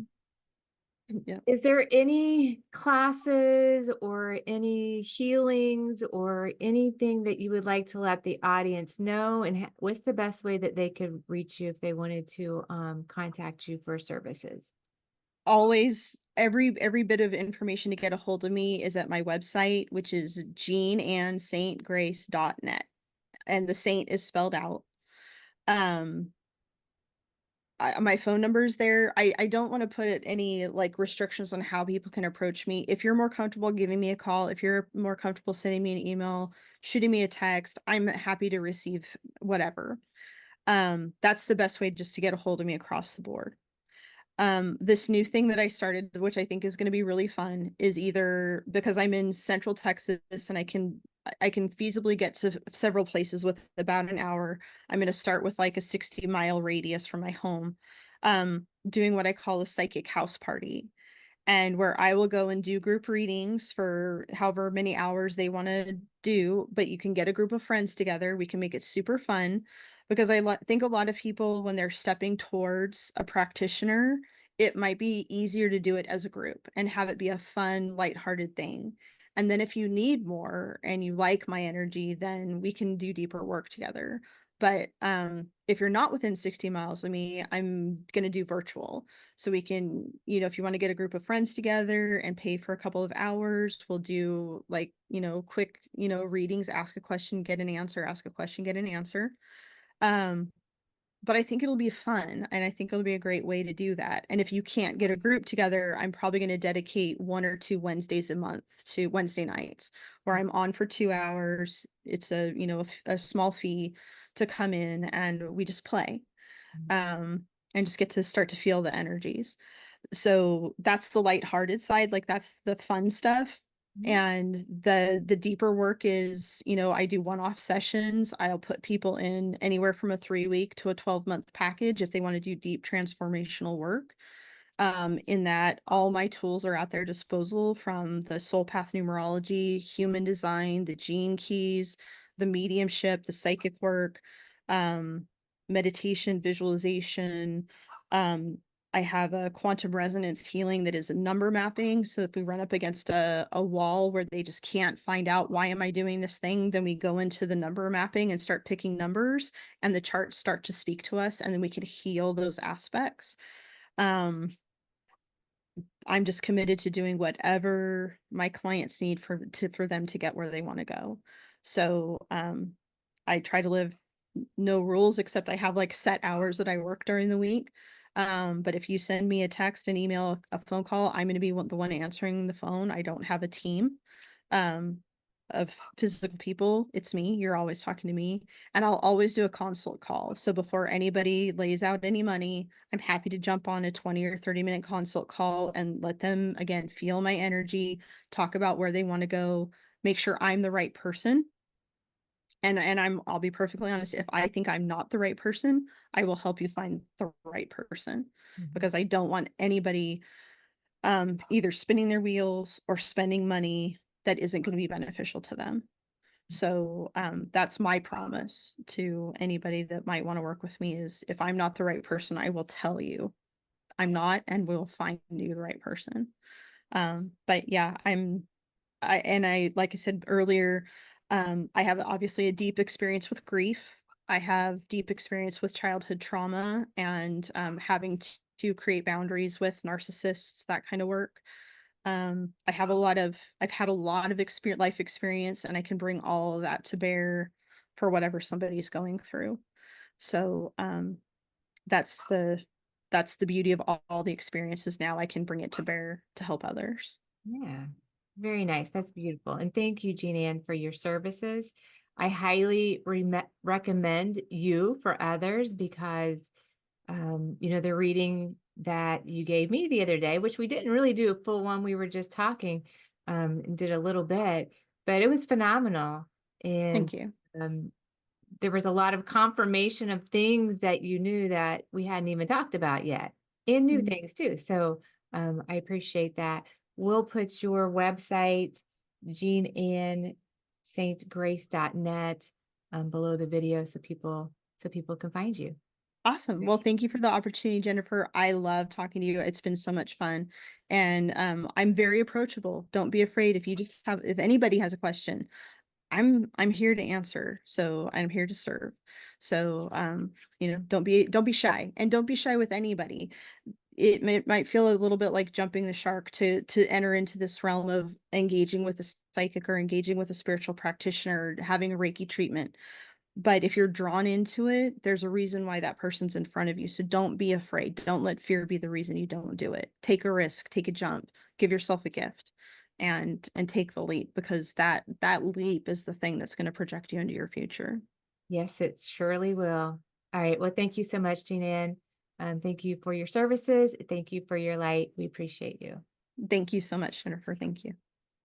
Mhm. Yep. Is there any classes or any healings or anything that you would like to let the audience know? And what's the best way that they could reach you if they wanted to contact you for services? Always every bit of information to get a hold of me is at my website, which is JeanAnn SaintGrace.net, and the saint is spelled out. Um, my phone number is there. I don't wanna put any, like, restrictions on how people can approach me. If you're more comfortable giving me a call, if you're more comfortable sending me an email, shooting me a text, I'm happy to receive whatever. That's the best way just to get a hold of me across the board. This new thing that I started, which I think is gonna be really fun, is either because I'm in Central Texas and I can feasibly get to several places with about an hour. I'm gonna start with, like, a 60-mile radius from my home, doing what I call a psychic house party, and where I will go and do group readings for however many hours they wanna do, but you can get a group of friends together, we can make it super fun, because think a lot of people, when they're stepping towards a practitioner, it might be easier to do it as a group and have it be a fun, lighthearted thing, and then if you need more and you like my energy, then we can do deeper work together, but, if you're not within 60 miles of me, I'm gonna do virtual. So we can, if you want to get a group of friends together and pay for a couple of hours, we'll do like, quick, readings, ask a question, get an answer, ask a question, get an answer. Um, but I think it'll be fun and I think it'll be a great way to do that. And if you can't get a group together, I'm probably going to dedicate 1 or 2 Wednesdays a month to Wednesday nights where I'm on for 2 hours. It's a small fee to come in and we just play. And just get to start to feel the energies. So that's the lighthearted side, like, that's the fun stuff, Mhm. and the deeper work is, I do one-off sessions. I'll put people in anywhere from a 3-week to a 12-month package if they wanna do deep transformational work. In that all my tools are at their disposal, from the soul path numerology, human design, the gene keys, the mediumship, the psychic work, um, meditation, visualization. Um, I have a quantum resonance healing that is a number mapping. So if we run up against a wall where they just can't find out why am I doing this thing, then we go into the number mapping and start picking numbers and the charts start to speak to us and then we can heal those aspects. Um, I'm just committed to doing whatever my clients need for them to get where they wanna go. So, I try to live no rules except I have, like, set hours that I work during the week. But if you send me a text, an email, a phone call, I'm gonna be the one answering the phone. I don't have a team, um, of physical people. It's me. You're always talking to me, and I'll always do a consult call. So before anybody lays out any money, I'm happy to jump on a 20 or 30-minute consult call and let them, again, feel my energy, talk about where they wanna go, make sure I'm the right person, and I'll be perfectly honest, if I think I'm not the right person, I will help you find the right person, Mhm. because I don't want anybody, either spinning their wheels or spending money that isn't gonna be beneficial to them. So that's my promise to anybody that might want to work with me is if I'm not the right person, I will tell you I'm not, and we'll find you the right person. But yeah, like I said earlier, I have obviously a deep experience with grief. I have deep experience with childhood trauma and having to create boundaries with narcissists, that kind of work. I've had a lot of life experience, and I can bring all of that to bear for whatever somebody's going through. So that's the that's the beauty of all the experiences now. I can bring it to bear to help others. Yeah, very nice. That's beautiful. And thank you, JeanAnn, for your services. I highly recommend you for others because, the reading that you gave me the other day, which we didn't really do a full one, we were just talking, and did a little bit, but it was phenomenal. And Thank you. um, there was a lot of confirmation of things that you knew that we hadn't even talked about yet, and new Mm. things too. So I appreciate that. We'll put your website, JeanAnnSaintGrace.net, below the video so people can find you. Awesome. Well, Great. thank you for the opportunity, Jennifer. I love talking to you. It's been so much fun. And I'm very approachable. Don't be afraid if anybody has a question, I'm here to answer. So I'm here to serve. So don't be shy, and don't be shy with anybody. Might feel a little bit like jumping the shark to enter into this realm of engaging with a psychic or engaging with a spiritual practitioner, or having a Reiki treatment. But if you're drawn into it, there's a reason why that person's in front of you. So don't be afraid. Don't let fear be the reason you don't do it. Take a risk, take a jump, give yourself a gift, and take the leap, because that leap is the thing that's going to project you into your future. Yes, it surely will. All right. Well, thank you so much, Jeanann. Thank you for your services. Thank you for your light. We appreciate you. Thank you so much, Jennifer. Thank you.